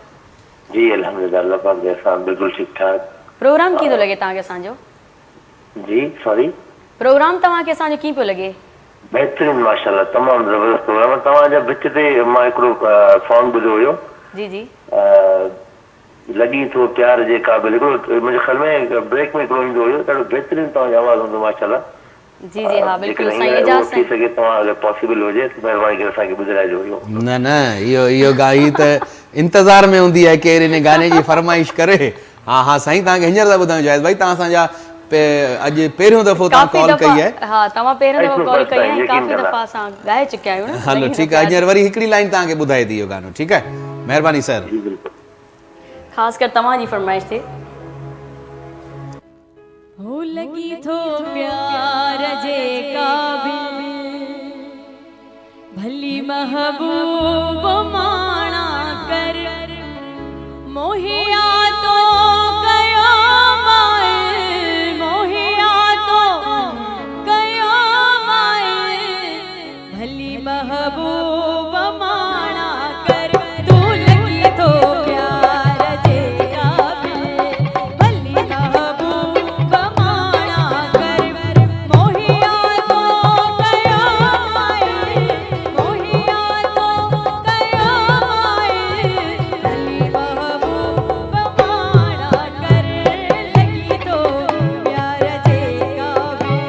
जी अल्हम्दुलिल्लाह, अल्लाह पाक जे असां बिल्कुलु ठीकु ठाक। प्रोग्राम कीअं थो लॻे तव्हांखे असांजो? जी सॉरी, प्रोग्राम तव्हांखे असांजो कीअं पियो लॻे? बहितरीन माशाल्लाह, तमामु ज़बरदस्त प्रोग्राम। तव्हांजा विच ते मां हिकिड़ो सॉन्ग ॿुधो हुयो, जी जी लॻी थो प्यार जे क़ाबिल, हिकिड़ो मुंहिंजे ख़्याल में ब्रेक में हिकिड़ो ईंदो हुयो, ॾाढो बहितरीन तव्हांजो आवाज़ हूंदो माशाल्लाह। जी जी हा बिल्कुलु जेकॾहिं साईं हींअर एजाज़ उहो थी सघे तव्हां अगरि पॉसिबल हुजे त महिरबानी करे असांखे ॿुधाइजो इहो। न न, इहो ॻाल्हि त इंतज़ार में हूंदी आहे केरु इन गाने जी फरमाइश करे। हा हा साईं, तव्हांखे हींअर था ॿुधायूं जायज़ भाई, तव्हां असांजा अॼु पहिरियों दफ़ो तव्हां काफ़ी कॉल दफ़ा कई आहे। हा तव्हां पहिरियों दफ़ो कॉल कई आहे, यकीन काफ़ी कंदा। दफ़ा असां ॻाए चुकिया आहियूं न। हलो ठीकु आहे, हींअर वरी हिकिड़ी लाइन तव्हांखे ॿुधाए थी इहो गानो, ठीकु आहे? महिरबानी सर। जी बिल्कुलु। ख़ासि कर तव्हांजी फरमाइश ते। हो लगी थो प्यार जे काबिल, भली महबूब माणा कर, मोहिया तो कयो माए, मोहिया तो कयो माए, भली महबूब माणा कर, तू लगी थो प्यार जे काबिल, भली महबूब माणा कर, मोहिया तो कयो माए, मोहिया तो कयो माए, भली महबूब माणा कर, लगी थो प्यार जे काबिल।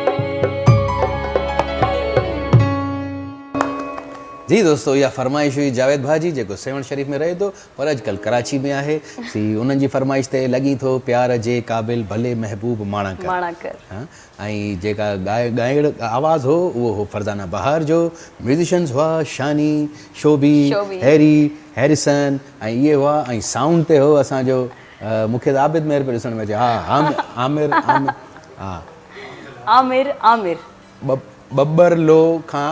जी दोस्तों, इहा फरमाइश हुई जावेद भाजी जेको सेवन शरीफ में रहे थो पर अॼुकल्ह कराची में आहे। सी उन्हनि जी फरमाइश ते लॻी थो प्यार जे क़ाबिल भले महबूब माणा कर। माणा कर। हाँ, ऐं जेका ॻाइण आवाज़ हो उहो हो फरज़ाना बहार जो। म्यूज़िशंस हुआ शानी, शोबी, हैरी, हैरिसन, ऐं इहे हुआ। ऐं साउंड ते हो असांजो मूंखे त आबिद मेहर पियो ॾिसण में अचे। हा आमिर आमिर हा आमिर आमिर बब्बरलो खां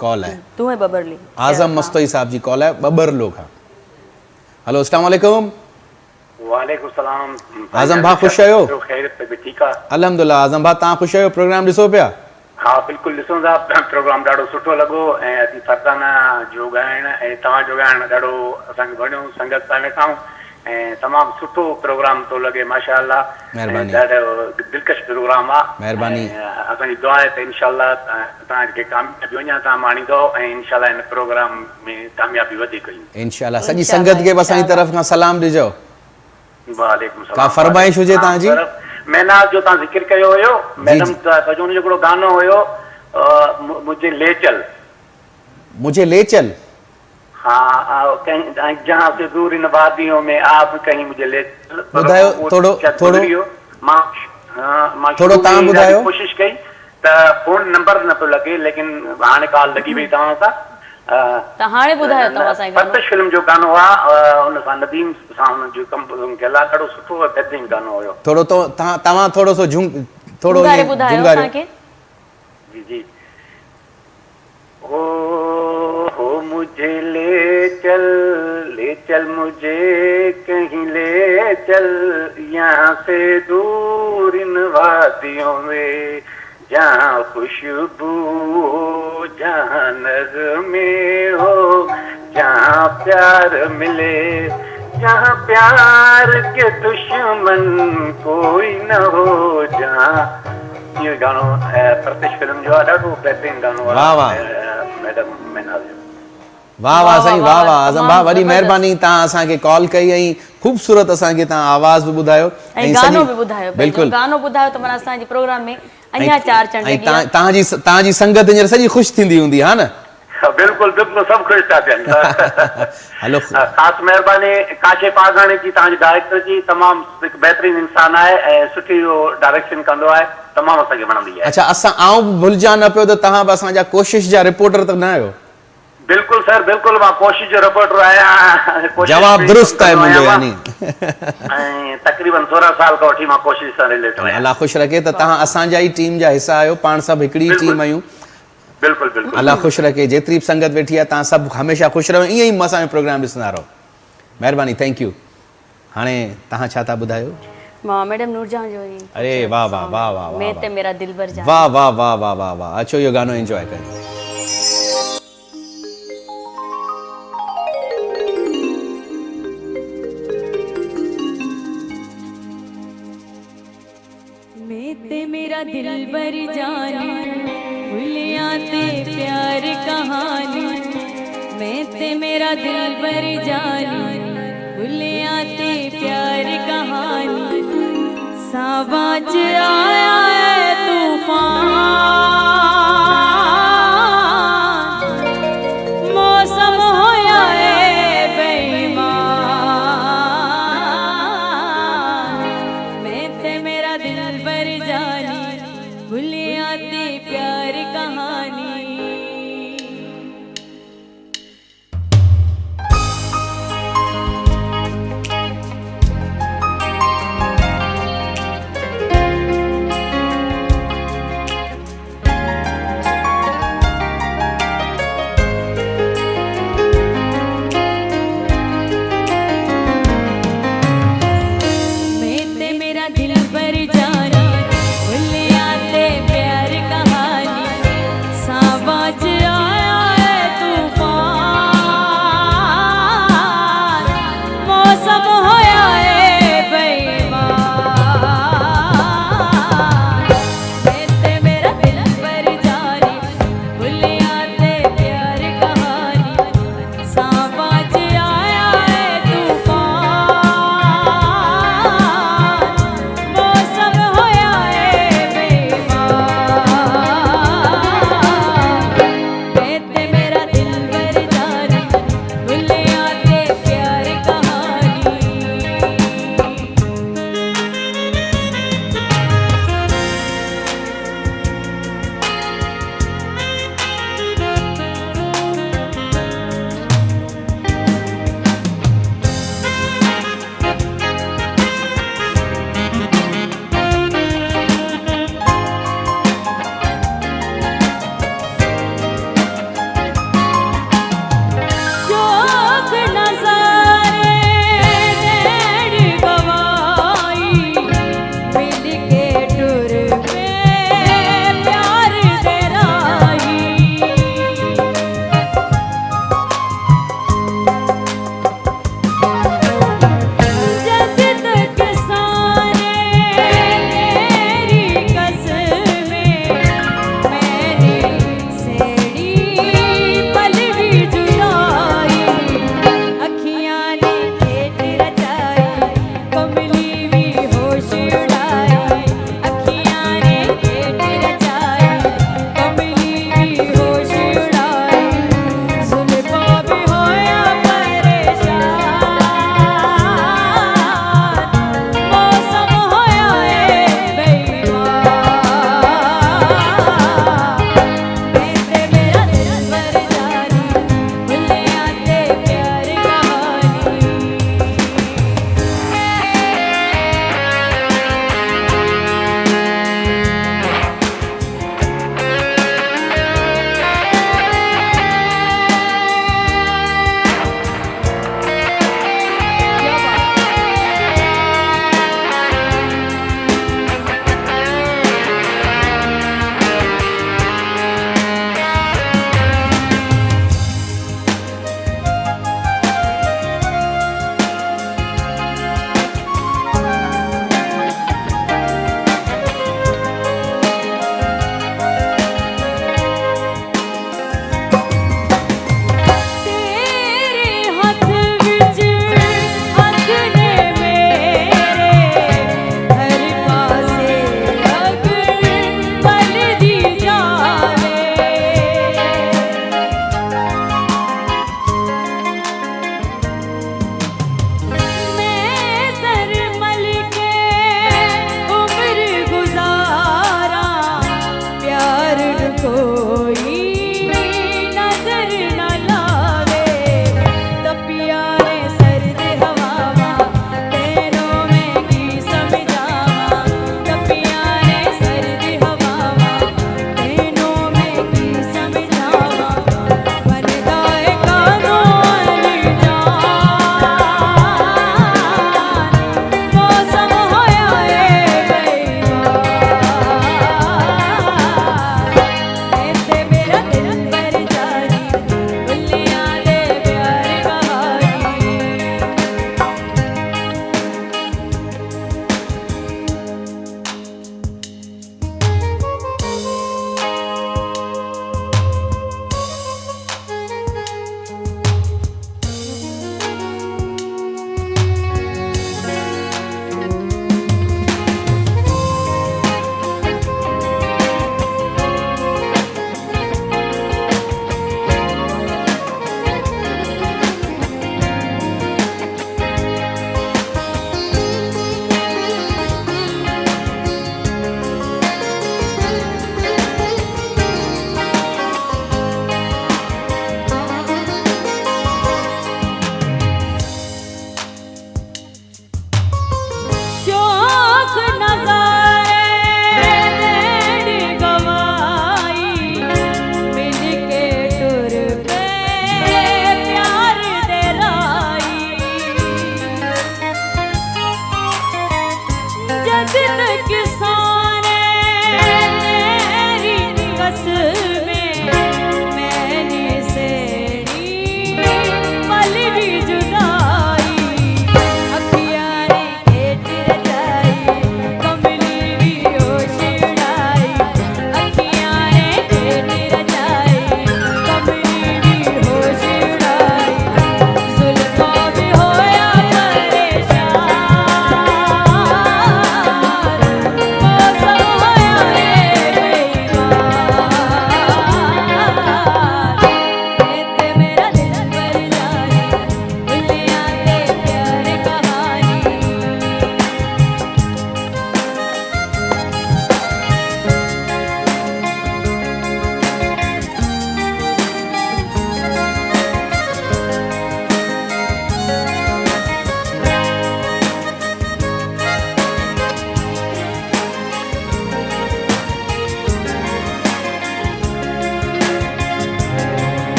कॉल है। तू है बबरली। आज़म मस्तोई साहब जी कॉल है बब्बरलो खां। हेलो अस्सलाम वालेकुम। वालेकुम सलाम। आज़म भाउ ख़ुशि आहियो? ख़ैरियत पे ठीकु आहे? अल्हम्दुलिल्लाह। आज़म भाउ तव्हां ख़ुशि आहियो? प्रोग्राम ॾिसो पिया? हा बिल्कुलु ॾिसूं था, प्रोग्राम ॾाढो सुठो लॻो ऐं अॼु फरज़ाना जो ॻाइण ऐं तव्हांजो ॻाइण ॾाढो असांखे वणियो, संगत सां वेठाऊं ऐं तमामु सुठो प्रोग्राम थो लॻे माशाअल्लाह। महिरबानी। ॾाढो दिलकश प्रोग्राम आहे। महिरबानी। असांजी दुआ आहे त इनशाअल्लाह तव्हांखे कामयाबी अञा तव्हां माणींदो ऐं इनशाअल्लाह हिन प्रोग्राम में कामयाबी वधीक ईंदी इंशाअल्लाह। सॼी संगत खे बि असांजी तरफ़ खां सलाम ॾिजो। वालेकुम सलाम। का फरमाइश हुजे तव्हांजी? महनाज जो तव्हां ज़िक्र कयो हुयो मैडम, सॼो हुनजो हिकिड़ो गानो हुयो मुझे ले चल। मुझे ले चल। हाँ कहीं जहाँ से दूर इन वादियों में आप कहीं मुझे ले चल। ॿुधायो थोरो थोरो मां थोरो तव्हां ॿुधायो। कोशिशि कई त फोन नंबर न पियो लॻे, लेकिन हाणे कॉल लॻी वई तव्हां सां। त हाणे ॿुधायो तव्हां असांखे गानो। परतश फिल्म जो गानो आहे, हुन सां नदीम सां हुन जो कंपोज़िंग कयल आहे, ॾाढो सुठो बहितरीन गानो हुयो। थोरो तो तव्हां थोरो सो थोरो ॿुधायो असांखे। जी जी। हो मुझे ले चल मुझे कहीं ले चल, यहाँ से दूर इन वादियों में जहाँ खुशबू हो, जहाँ नगमे हो, जहाँ प्यार मिले, जहाँ प्यार के दुश्मन कोई न हो, जहाँ ये गानो प्रतिश फिल्म जो आहे ॾाढो बहितरीन गानो आहे। वाह वाह मैडम महनाज। वाह वाह साईं वाह वाह। आज़म भाउ वॾी महिरबानी, तव्हां असांखे कॉल कई ऐं ख़ूबसूरत असांखे तव्हां आवाज़ बि ॿुधायो ऐं गानो बि ॿुधायो। बिल्कुलु गानो ॿुधायो त माना असांजे प्रोग्राम में अञा चार चंड लॻी। तव्हांजी संगत हींअर सॼी ख़ुशि थींदी हूंदी हा न? बिल्कुलु बिल्कुलु सभु ख़ुशि था थियनि। हलो ख़ासि महिरबानी काशिफ आघाणी जी, तव्हांजी डायरेक्टर जी, तमामु हिकु बहितरीन इंसानु आहे ऐं सुठी डायरेक्शन कंदो आहे, तमामु असांखे वणंदी आहे। अच्छा आउं भुलिजा न पियो त तव्हां बि असांजा कोशिश जा रिपोर्टर त न आहियो? बिल्कुलु सर बिल्कुलु, मां कोशिश जो रिपोर्टर आहियां। जवाब दुरुस्त आहे मुंहिंजो यानी। ऐं तक़रीबन 16 साल खां वठी मां कोशिश सां रिलेटेड आहियां। अल्लाह ख़ुशि रखे त तव्हां असांजा ई टीम जा हिसा आहियो, पाण सभु हिकिड़ी टीम आहियूं। बिल्कुलु बिल्कुलु। अल्लाह ख़ुशि रखे, जेतिरी बि संगत वेठी आहे तव्हां सभु हमेशह ख़ुशि रहो, ईअं ई असांजो प्रोग्राम ॾिसंदा रहो। महिरबानी, थैंक यू। हाणे तव्हां छा था ॿुधायो? मां मैडम नूरजहां जो ई अरे वाह वाह वाह वाह वाह मैं ते मेरा दिल भर जा। वाह वाह वाह वाह वाह वाह। अचो इहो गानो एंजॉय कयो। मैं ते मेरा दिल भर जानी भूलिया ते प्यार कहानी, मैं ते मेरा दिल भर जानी भूलिया ते प्यार कहानी, सावाज आया है तूफान, मौसम होया है बेईमान, मैं ते मेरा दिल भर जानी भूलिया ते प्यार कहानी।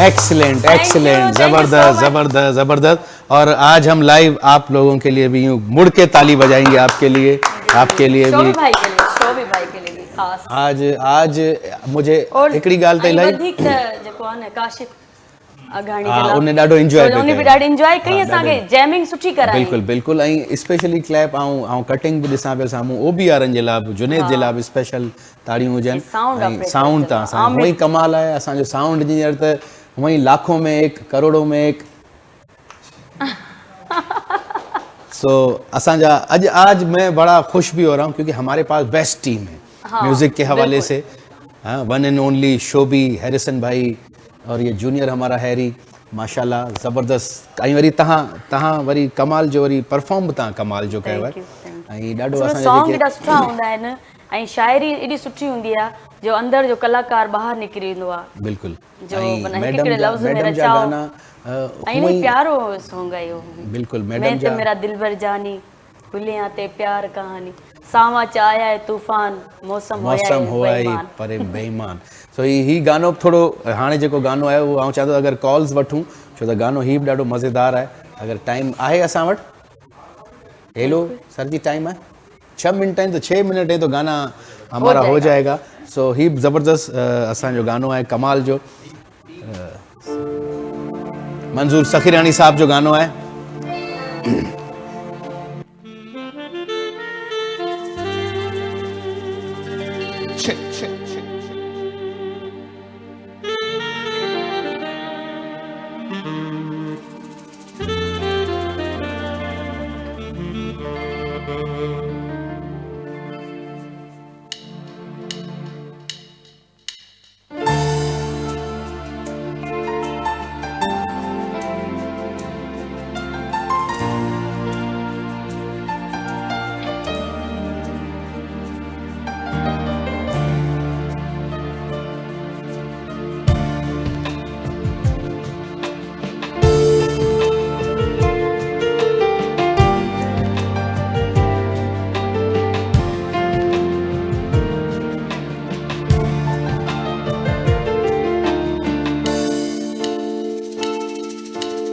Excellent Thank you, excellent, thank you so जबरदस्त much. जबरदस्त जबरदस्त। और आज हम लाइव आप लोगों के लिए भी यूं मुड़ के ताली बजाएंगे आपके लिए भी। शोभी भाई के लिए, शोभी भाई के लिए भी ख़ास। आज मुझे हिकिड़ी ॻाल्हि त ऐं इलाही वधीक त जेको आहे न काशिफ अघाणी हा, जे लाइ उन ॾाढो enjoy पियो उन बि कयो। ॾाढी इंजॉय कई हा, असांखे, ॾाढो। जैमिंग सुठी कराई। बिल्कुलु बिल्कुलु, ऐं स्पेशली क्लैप ऐं कटिंग बि ॾिसां पियो साम्हूं, ओबी वारनि जे लाइ बि, जुनेद जे लाइ बि स्पेशल ताड़ियूं हुजनि। sound ऐं operator साउंड जे त लाइ, असांजो आमिर। हूअं ई कमाल आहे, असांजो साउंड इंजीनियर त हूअं ई लाखों में एक, करोड़ों में एक। सो असांजा आज मैं बड़ा खुश भी हो रहा हूँ क्योंकि हमारे पास बेस्ट टीम है म्यूज़िक के हवाले से। हाँ, वन एंड ओनली शोभी, हैरिसन भाई और ये जूनियर हमारा हैरी, माशाल्लाह ज़बरदस्त। ऐं वरी तहां वरी कमाल जो वरी परफॉर्म बि तव्हां कमाल जो कयो आहे। ऐं ॾाढो असांजा सॉन्ग जेके एॾा सुठा हूंदा आहिनि ऐं शाइरी एॾी सुठी हूंदी आहे जो अंदरि जो कलाकार ॿाहिरि निकिरी ईंदो आहे। बिल्कुलु। जो ऐं माना मैडम हिकिड़े जा लफ़्ज़ में मैडम जा रचाओ। गाना ऐं हूअं इलाही ई प्यारो सॉन्ग आहे इहो। बिल्कुलु मैडम मैं ते जा मेरा दिलबर जानी, भुलिया ते प्यार कहानी, सावा च आया है तूफान, मौसम हुआ ई पर बेईमान। सो ही गानो थोरो हाणे जेको गानो आहे उहो आउं चाहींदो अगरि कॉल्स वठूं, छो त गानो ही बि ॾाढो मज़ेदार आहे। अगरि टाइम आहे असां वटि? हेलो सर जी, टाइम है 6 मिनट आहिनि, तो 6 मिनट है तो गाना हमारा हो जाएगा। सो ही ज़बरदस्त असांजो गानो आहे कमाल जो, मंजूर सखीरानी साहब जो गानो आहे।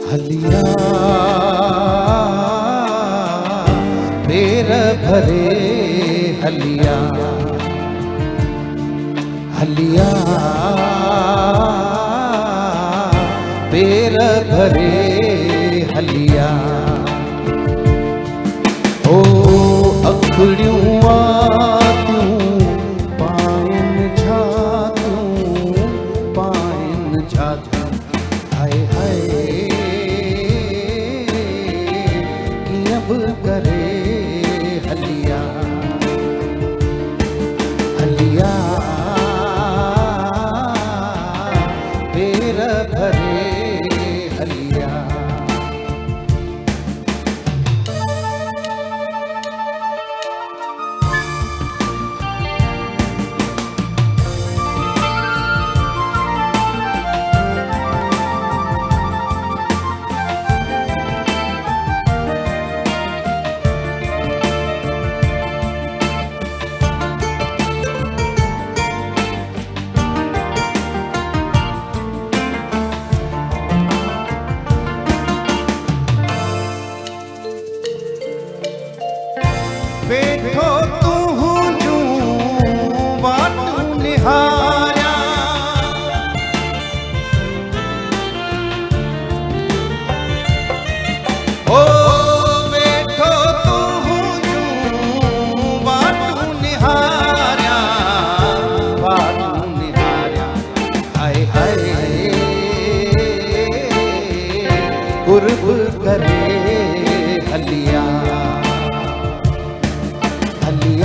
हलिया पेर भरे हलिया, हलिया पेर भरे हलिया, ओ अखड़ियूं आतियूं पाइन छातियूं, पाइन छातियूं, हाय हाय कीअं बि करे हलिया, हलिया पेर भरे हलिया। वेठो तूं जूं वाटूं निहारिया, ओ वेठो तूं जूं वाटूं निहारिया, वाटूं निहारिया, हाय हाय कुर्ब करे हलिया, हलिया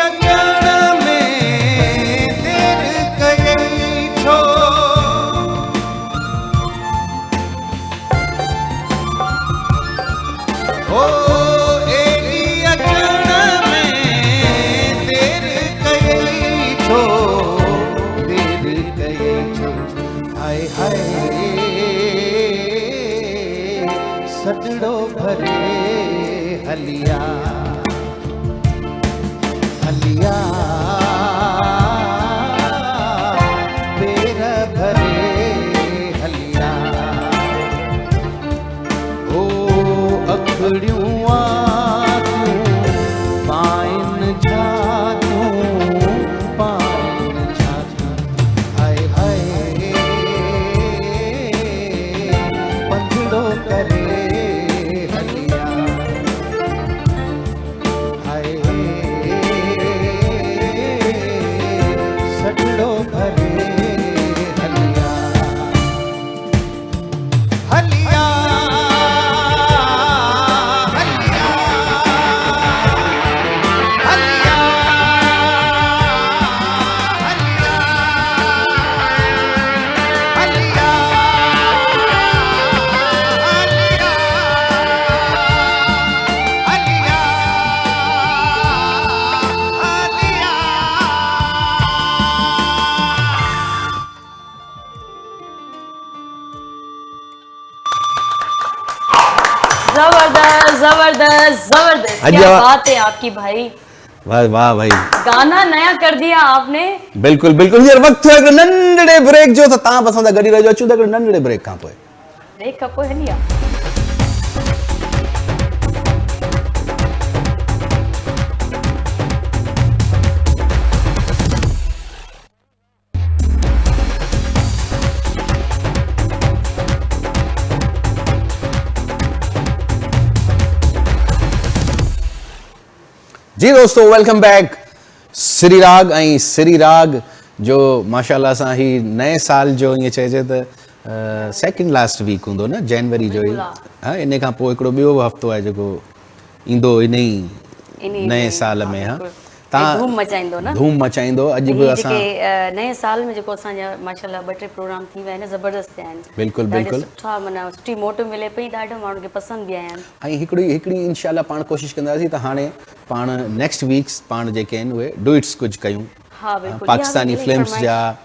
अचण में देर कई छो ओ एडी अचण में देर कई छो देर कई छो हाय हाय सजड़ो भरे हलिया हलिया पेर भरे हलिया ओ अखड़ियूं आतियूं पाइन झातियूं पाइन झातियूं हाय हाय पंधड़ो करे हलिया हाय सजड़ो भरे हलिया हलिया हलिया हलिया हलिया हलिया जबरदस्त जबरदस्त जबरदस्त, अजी क्या वाह। बात है आपकी भाई, वाह वाह भाई, गाना नया कर दिया आपने। बिल्कुल बिल्कुल यार वक्त थियो हिकिड़ो नंढड़े ब्रेक जो त तव्हां असां सां गॾु रहिजो, अचूं था हिकिड़े नंढड़े ब्रेक खां पोइ। ब्रेक खां पोइ हलिया। जी दोस्तों वेलकम बैक। सिरी राग ऐं सिरी राग जो माशाल्लाह सां ही नए साल जो ईअं चइजे त सेकेंड लास्ट वीक हूंदो न जनवरी जो ई, हा इन खां पोइ हिकिड़ो ॿियो हफ़्तो आहे जेको ईंदो इन ई नए साल में। हा धूम मचाईंदो न, धूम मचाईंदो। अॼु बि हीअ असां जेके नए साल में जेको असांजा माशाल्लाह 2-3 प्रोग्राम थी विया आहिनि, ज़बरदस्त थिया आहिनि। बिल्कुलु ॾाढे बिल्कुलु सुठा, माना सुठी मोट मिले पई, ॾाढो माण्हुनि खे पसंदि बि आया आहिनि। ऐं हिकिड़ी इंशाल्लाह पाण कोशिशि कंदासीं त हाणे पाण नेक्स्ट वीक्स पाण जेके आहिनि उहे डुइट्स कुझु कयूं, हा बिल्कुलु, पाकिस्तानी फिल्म्स जा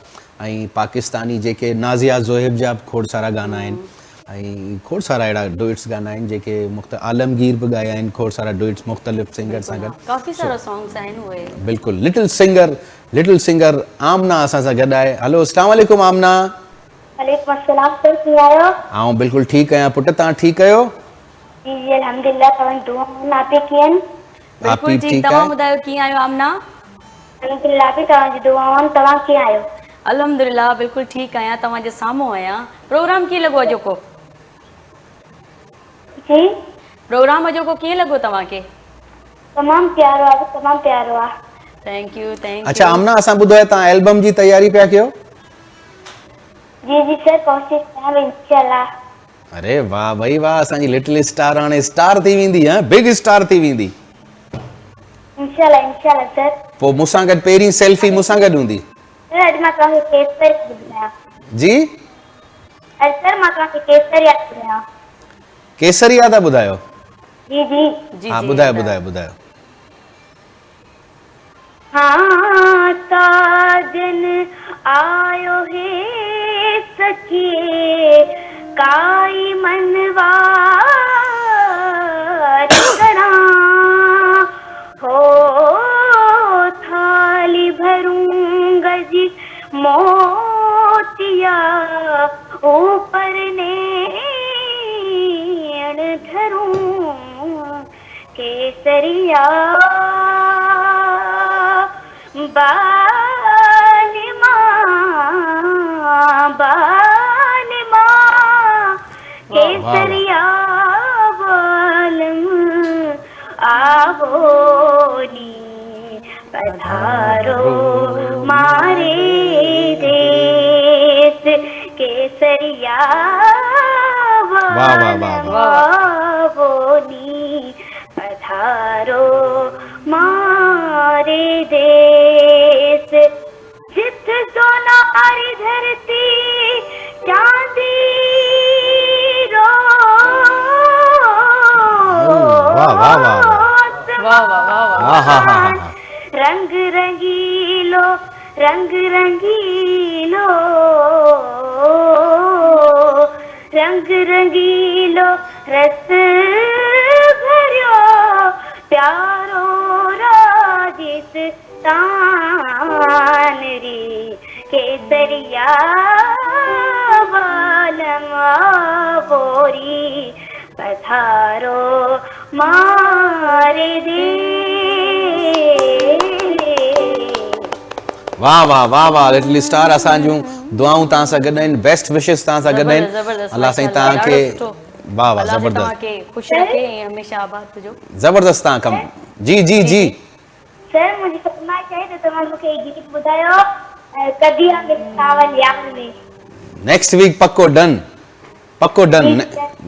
ऐं पाकिस्तानी जेके नाज़िया ज़ोहिब जा खोड़ सारा गाना आहिनि ऐं खोड़ सारा अहिड़ा डुइट्स गाना आहिनि जेके आलमगीर बि ॻाया आहिनि, खोड़ सारा डुइट्स मुख़्तलिफ़ सिंगर सां गॾु। काफ़ी सारा सॉन्ग्स आहिनि उहे। बिल्कुलु लिटिल सिंगर आमना असां सां गॾु आहे। हलो अस्सलाम वालेकुम आमना। वालेकुम अस्सलाम सर, कीअं आहियो? आऊं बिल्कुलु ठीकु आहियां पुटु, तव्हां ठीकु आहियो? जी जी अल्हम्दुलिल्लाह, तव्हांजी दुआ में नाते कीअं आहिनि? आप भी ठीक तव्हां है? ॿुधायो कीअं आहियो आमना? अल्हम्दुलिल्लाह बि तव्हांजी दुआ में। तव्हां कीअं आहियो? अल्हम्दुलिल्लाह बिल्कुलु ठीकु आहियां, तव्हांजे साम्हूं आहियां। प्रोग्राम कीअं लॻो अॼोको? जी प्रोग्राम अॼोको कीअं लॻो तव्हांखे? तमामु प्यारो आहे, तमामु प्यारो आहे। Thank you thank you. अच्छा आमना, असां ॿुधो आहे तव्हां एल्बम जी तयारी पिया कयो? जी जी सर, कोशिशि कयां इंशाल्लाह। अरे वाह भाई वाह, असांजी लिटिल स्टार हाणे स्टार थी वेंदी, हा बिग स्टार थी वेंदी। इंशाल्लाह इंशाल्लाह सर। पोइ मूंसां गॾु पहिरीं सेल्फी मूंसां गॾु हूंदी? सर अॼु मां तव्हांखे केसर ॿुधायां। जी अॼु सर मां तव्हांखे केसर यादि ॿुधायां। केसरिया था ॿुधायो? जी जी जी हा जी, ॿुधायो ॿुधायो ॿुधायो। हाँ साजन आयो है सखिए काई मनवार करा हो थाली भरूंगा जी मोतिया ऊपर नेण धरूं केसरिया बालिमा केसरिया बालम आवोनी पधारो मारे देश केसरिया वाह वाह वाह आवोनी पधारो मारे देश। हाँ, हाँ, हाँ, हाँ, हाँ। रंग रंगीलो रंग रंगीलो रंग रंगीलो रस भरियो प्यारो राजस्थान री केसरिया वालमा बोरी पधारो मारे दे। वाह वाह वाह वाह लिटिल स्टार, असां जूं दुआऊं तव्हां सां गॾु आहिनि, बेस्ट विशेस तव्हां सां गॾु आहिनि। ज़बरदस्त अलाह साईं माशाअल्लाह, तव्हांखे ॾाढो सुठो। वाह वाह अल्लाह ज़बरदस्त तव्हांखे ख़ुशि रखे ऐं हमेशह आबाद हुजो। ज़बरदस्त तव्हां कमु। जी जी जी सर मुझे फरमाइश है तो तमाम मूंखे गीत ॿुधायो कदी में सावल याद में। नेक्स्ट वीक पक्को डन, पक्को डन,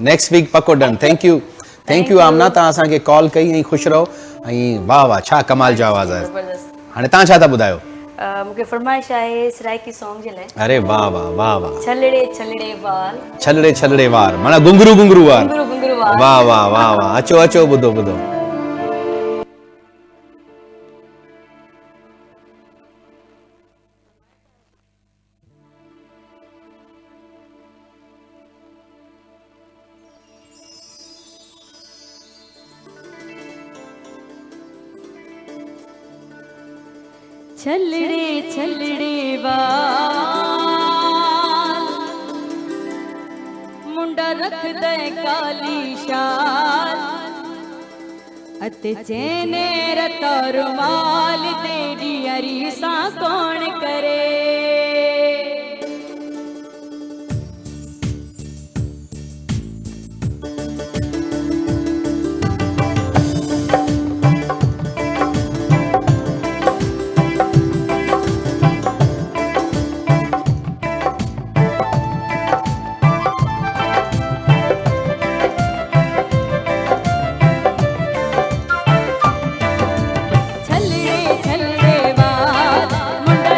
नेक्स्ट वीक पक्को डन। थैंक यू आमना, तव्हां असांखे कॉल कई ऐं ख़ुशि रहो ऐं वाह वाह छा कमाल जो आवाज़ आहे। ज़बरदस्त। हाणे तव्हां छा था ॿुधायो? मूंखे फरमाइश आहे सराइकी सॉन्ग जे लाइ, अरे वाह वाह वाह वाह, छलड़े छलड़े वाल छलड़े छलड़े वार, माना घुंघरू घुंघरू वार। घुंघरू घुंघरू वार। वाह वाह वाह वाह, अचो अचो ॿुधो ॿुधो। छलड़े छलड़े वाल मुंडा रख दे काली शाल अते चेने रता रुमाल तेरी अरीसा कौन करे। छलड़े छलड़े वाल मुंडा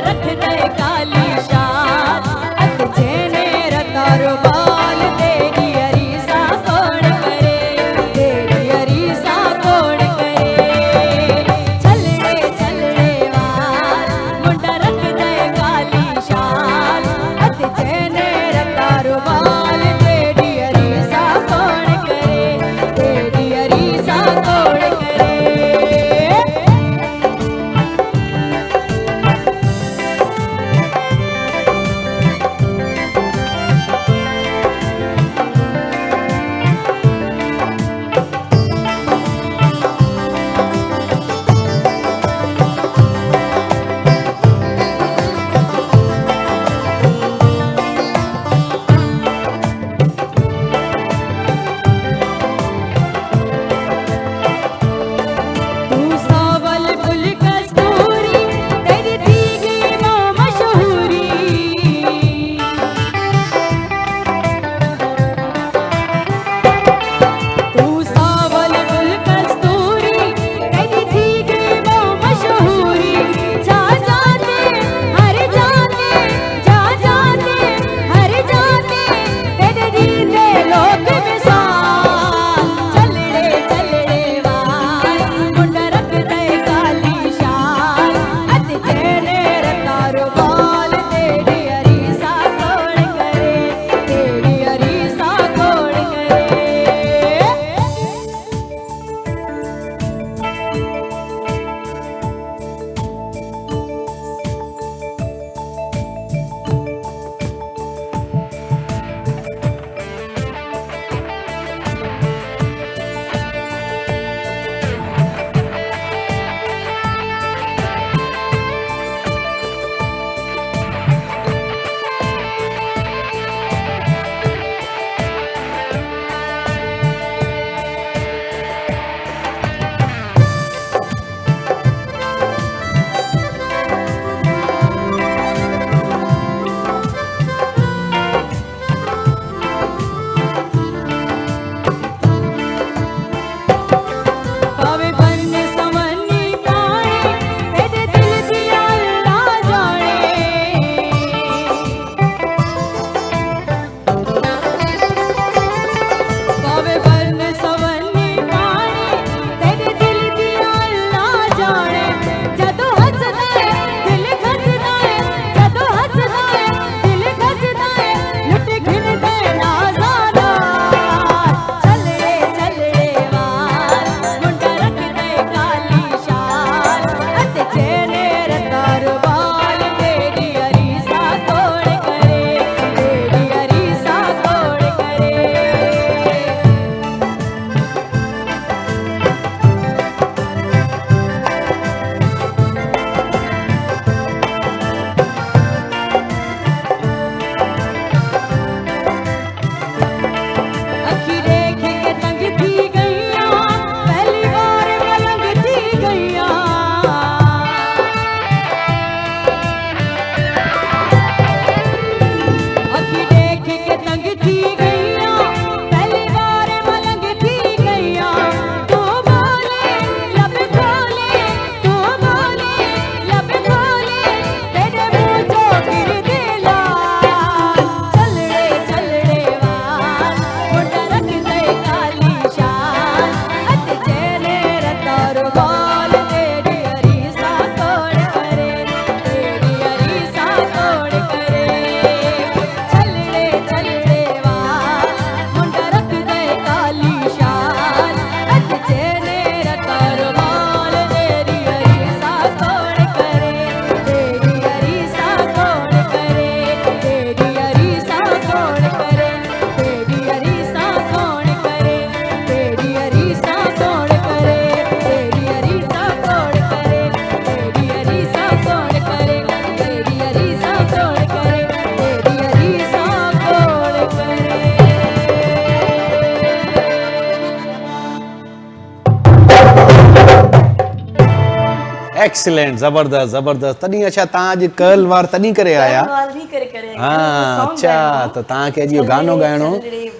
एक्सीलेंट, ज़बरदस्त ज़बरदस्त। तॾहिं अच्छा तव्हां अॼु कर्ल वार तॾहिं करे आया? वाल भी करे हाँ अच्छा, त तव्हांखे अॼु इहो गानो ॻाइणो।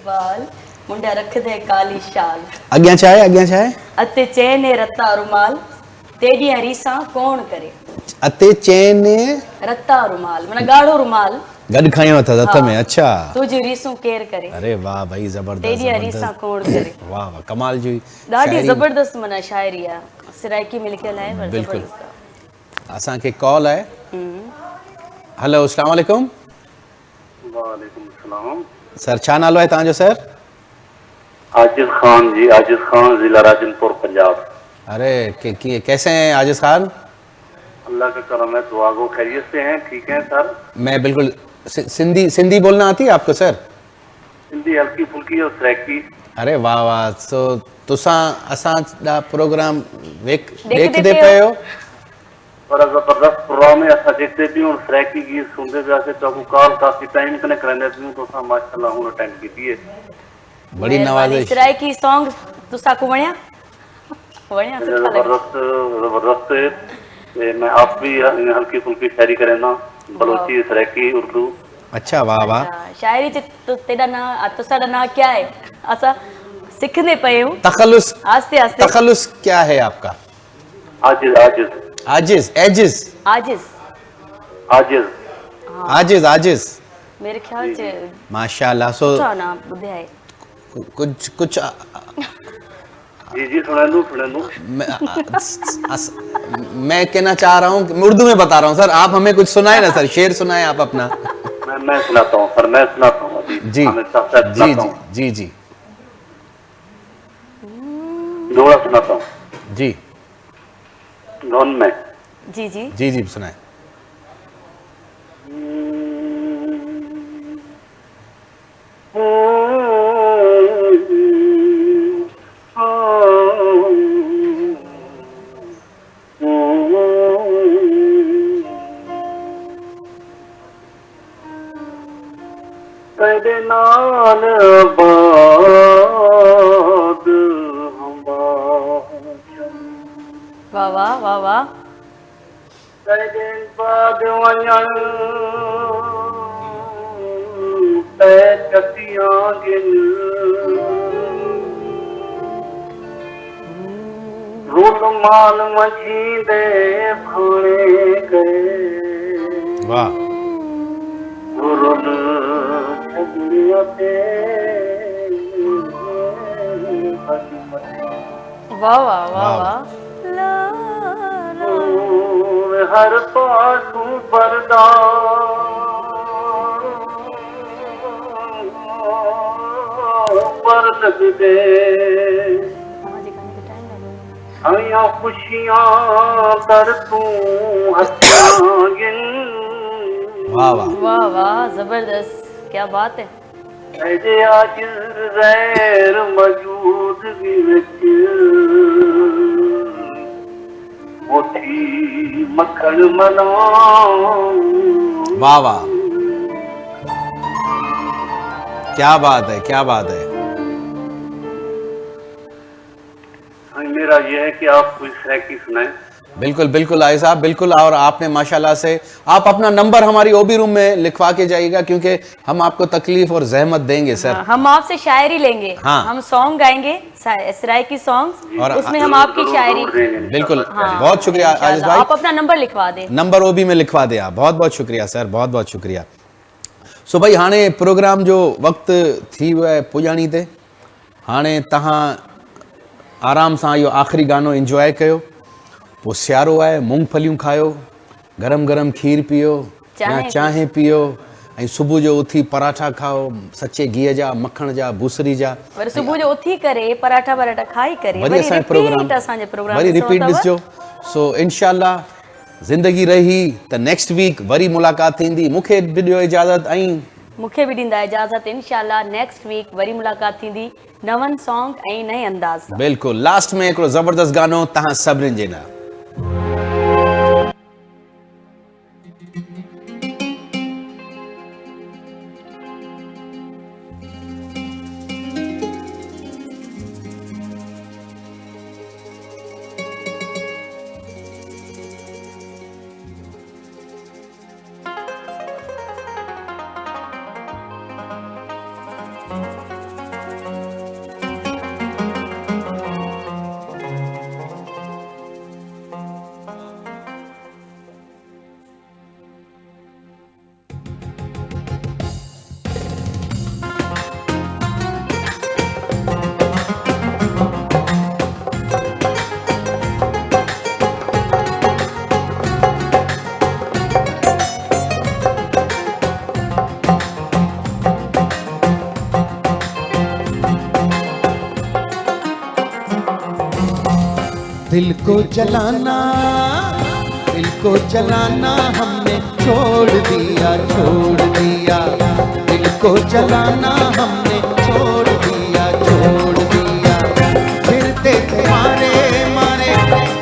वाल मुंडा रख दे काली शाल, अॻियां छा आहे, अॻियां छा आहे? अते चैन रता रुमाल, तेरी हरीसा कौन करे। अते चैन रता रुमाल माना ॻाढ़ो रुमाल गॾु खयो अथव हथ में। अच्छा, तुझी रीसूं केर करे, अरे वाह भाई ज़बरदस्त तेरी हरीसा कौन करे। वाह वाह, कमाल जी ॾाढी शाइरी। ज़बरदस्त माना शाइरी आहे, सिराइकी में लिखियल आहे पर बिल्कुलु। ज़बरदस्त आहे। असांखे कॉल आहे। हेलो, अस्सलाम वालेकुम। वालेकुम सलाम। सर छा नालो आहे तव्हांजो सर? आजिज़ खान जी, आजिज़ खान, ज़िला राजनपुर, पंजाब। अरे कैसे हैं आजिज़ खान? अल्लाह का करम है, दुआ गो, खैरियत से हैं, ठीक हैं सर? मैं बिल्कुल सिंधी बोलना आती है आपको सर? हिंदी हल्की फुल्की और सराइकी। अरे वाह वाह, सो तुसां असां दा प्रोग्राम देखते देखते पे हो? बड़ा जबरदस्त प्रोग्राम है, असां देखते भी और सराइकी गीत सुनते जाके तो कॉल काफी टाइम कने करने भी तो असां माशाल्लाह हुन अटेंड कीती है। बड़ी नवाज़िश। सिराइकी सॉन्ग तुसा को वणिया? वणिया सुठा लॻा। जबरदस्त है। मैं आप भी हल्की फुल्की शायरी करे ना, बलोची, सराइकी, उर्दू। अच्छा वाह वाह। शायरी च तो तेरा ना तुसाडा ना क्या है, असा सिखने पे हूं तखल्लुस, आस्ते आस्ते। तखल्लुस क्या है आपका? आजिज़, आजिज़, आजिज़, एजिज़, आजिज़, आजिज़, आजिज़, आजिज़। मेरे ख्याल से माशाल्लाह। सो सुठा ना ॿुधे आहे। कुछ जी जी, सुना लूं, सुना लूं। मैं कहना चाह रहा हूँ, उर्दू में बता रहा हूँ सर, आप हमें कुछ सुनाए ना सर, शेर सुनाए आप अपना। मैं सुनाता हूँ सर, मैं सुनाता हूँ अभी। जी हमें साथ साथ जी सुनाता जी हूँ। जी जी जोड़ा सुनाता हूँ, जी धुन में। जी जी जी जी सुनाए। तेरे नाल आबाद वाह वाह वाह वाह। तेरे बाद वञण ते कतियां गिन रूल माल मझी दे भाणे गए वाह रुल छगड़ियों ते वाह वाह वाह वाह। हर पासू पर्दा पर लगदे आया खुशियां कर तू हथियां गिन वाह वाह वाह वाह, जबरदस्त, क्या बात है। जे आज गैर मौजूदगी विच मोती मक्खन मनाऊं। वाह वाह, क्या बात है, क्या बात है। मेरा ये है कि आप कोई सराइकी सुनाएं। बिल्कुल बिल्कुल आए साहब, बिल्कुल। और आपने माशाल्लाह से आप अपना नंबर हमारी ओबी रूम में लिखवा के जाइएगा, क्योंकि हम आपको तकलीफ और जहमत देंगे सर। हम आपसे शायरी लेंगे। हाँ। हम सॉन्ग गाएंगे, सराइकी सॉन्ग्स, और उसमें हम आपकी शायरी। बिल्कुल। हाँ, बहुत शुक्रिया आजिज़ भाई, आप अपना नंबर लिखवा दें। नंबर ओबी में लिखवा दे आप। बहुत बहुत शुक्रिया सर, बहुत बहुत शुक्रिया। सो भाई हाणे प्रोग्राम जो वक्त थी वियो आहे पुॼाणी ते। हाणे तव्हां आराम सां इहो आख़िरी गानो इंजॉय कयो, पोइ सियारो आहे, मूंगफलियूं खायो, गरम गरम खीर पियो या चांहि पियो, ऐं सुबुह जो उथी पराठा खाओ, सचे घीअ जा, मखण जा, बूसरी जा। वरी सुबुह जो उथी करे पराठा वराठा खाई करे वरी असांजे प्रोग्राम वरी रिपीट ॾिसजो। सो इंशाल्लाह ज़िंदगी रही त नेक्स्ट वीक वरी मुलाक़ात थींदी। मूंखे बि ॾियो इजाज़त, ऐं मूंखे बि ॾींदा इजाज़त। इंशाल्लाह नेक्स्ट वीक वरी मुलाक़ात थींदी नवनि सॉन्ग ऐं नए अंदाज़ सां। बिल्कुलु लास्ट में हिकिड़ो ज़बरदस्त गानो तव्हां सभिनीनि जे लाइ। दिल को जलाना, दिल को जलाना हमने छोड़ दिया, छोड़ दिया। दिल को जलाना हमने छोड़ दिया, छोड़ दिया। फिरते थे मारे मारे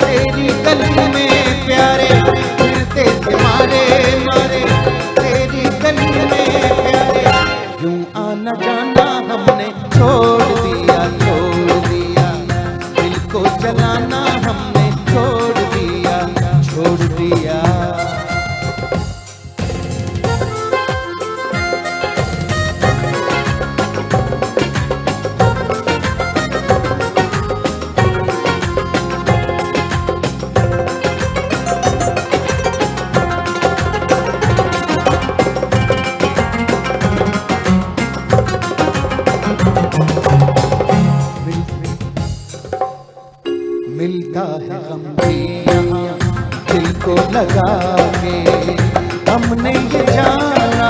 तेरी गली में प्यारे, फिरते थे मारे मारे तेरी गली में प्यारे। यूं आना जाना हमने छोड़ दिया, छोड़ दिया। दिल को जलाना हमने छोड़ दिया, छोड़ दिया। मिलता है गम भी यहाँ दिल को लगा के, हमने ये जाना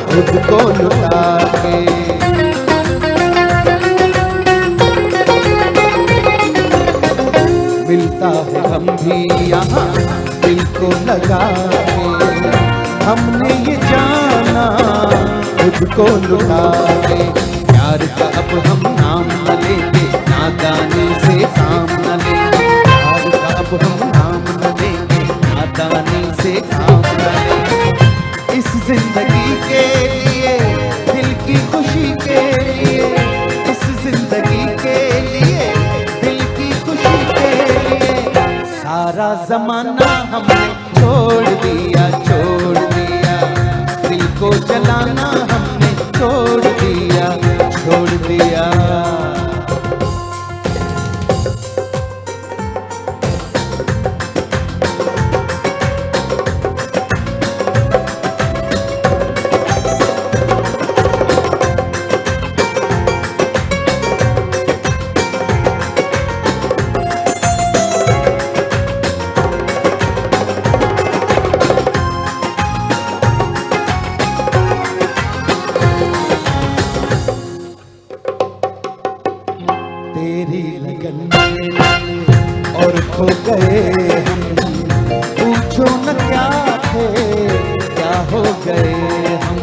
खुद को लुटा के। मिलता है गम भी यहाँ दिल को लगा के, हमने ये जाना खुद को लुटा के। प्यार का अब हम नाम न लेंगे, नादानी से काम न लेंगे। प्यार का अब हम नाम न लेंगे, नादानी से काम न लेंगे। इस जिंदगी के लिए, दिल की खुशी के लिए, इस जिंदगी के लिए, दिल की खुशी के लिए सारा जमाना हमने छोड़ दिया, छोड़ दिया। दिल को जलाना हमने छोड़ दिया, छोड़ दिया। तेरी लगन में और खो गए हम, पूछो न क्या थे क्या हो गए हम।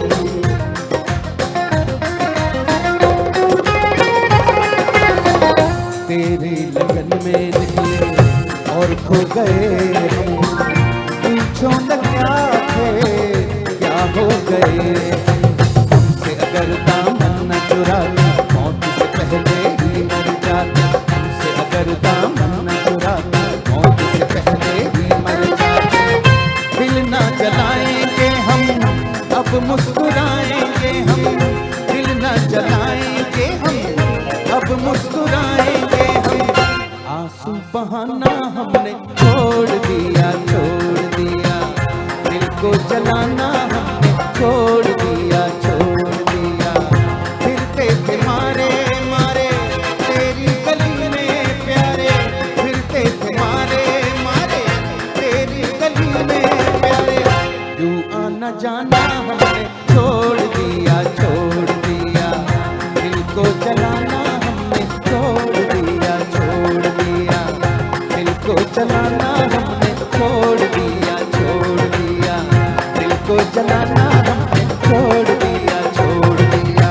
तेरी लगन में निकले और खो गए हम, पूछो न क्या थे क्या हो गए। हमसे अगर दामन न चुराता मौत से पहले ही मर जाता, हमसे अगर दामन न चुराता मौत से पहले ही मर जाता। दिल ना जलाएंगे हम अब मुस्कुराएंगे हम, दिल ना जलाएंगे हम अब मुस्कुराएंगे हम। आंसू बहाना हमने छोड़ दिया, छोड़ दिया। दिल को जलाना हमने छोड़ दिया, छोड़ दिया। फिरते थे मारे मारे तेरी गली में प्यारे, फिरते थे मारे मारे तेरी गली में प्यारे। यूं आना जाना हमने छोड़ दिया, छोड़ दिया। दिल को जलाना हमने छोड़ दिया, छोड़ दिया। दिल को जलाना हमने छोड़ दिया, छोड़ दिया। दिल को जलाना हमने छोड़ दिया, छोड़ दिया।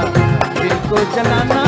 दिल को जलाना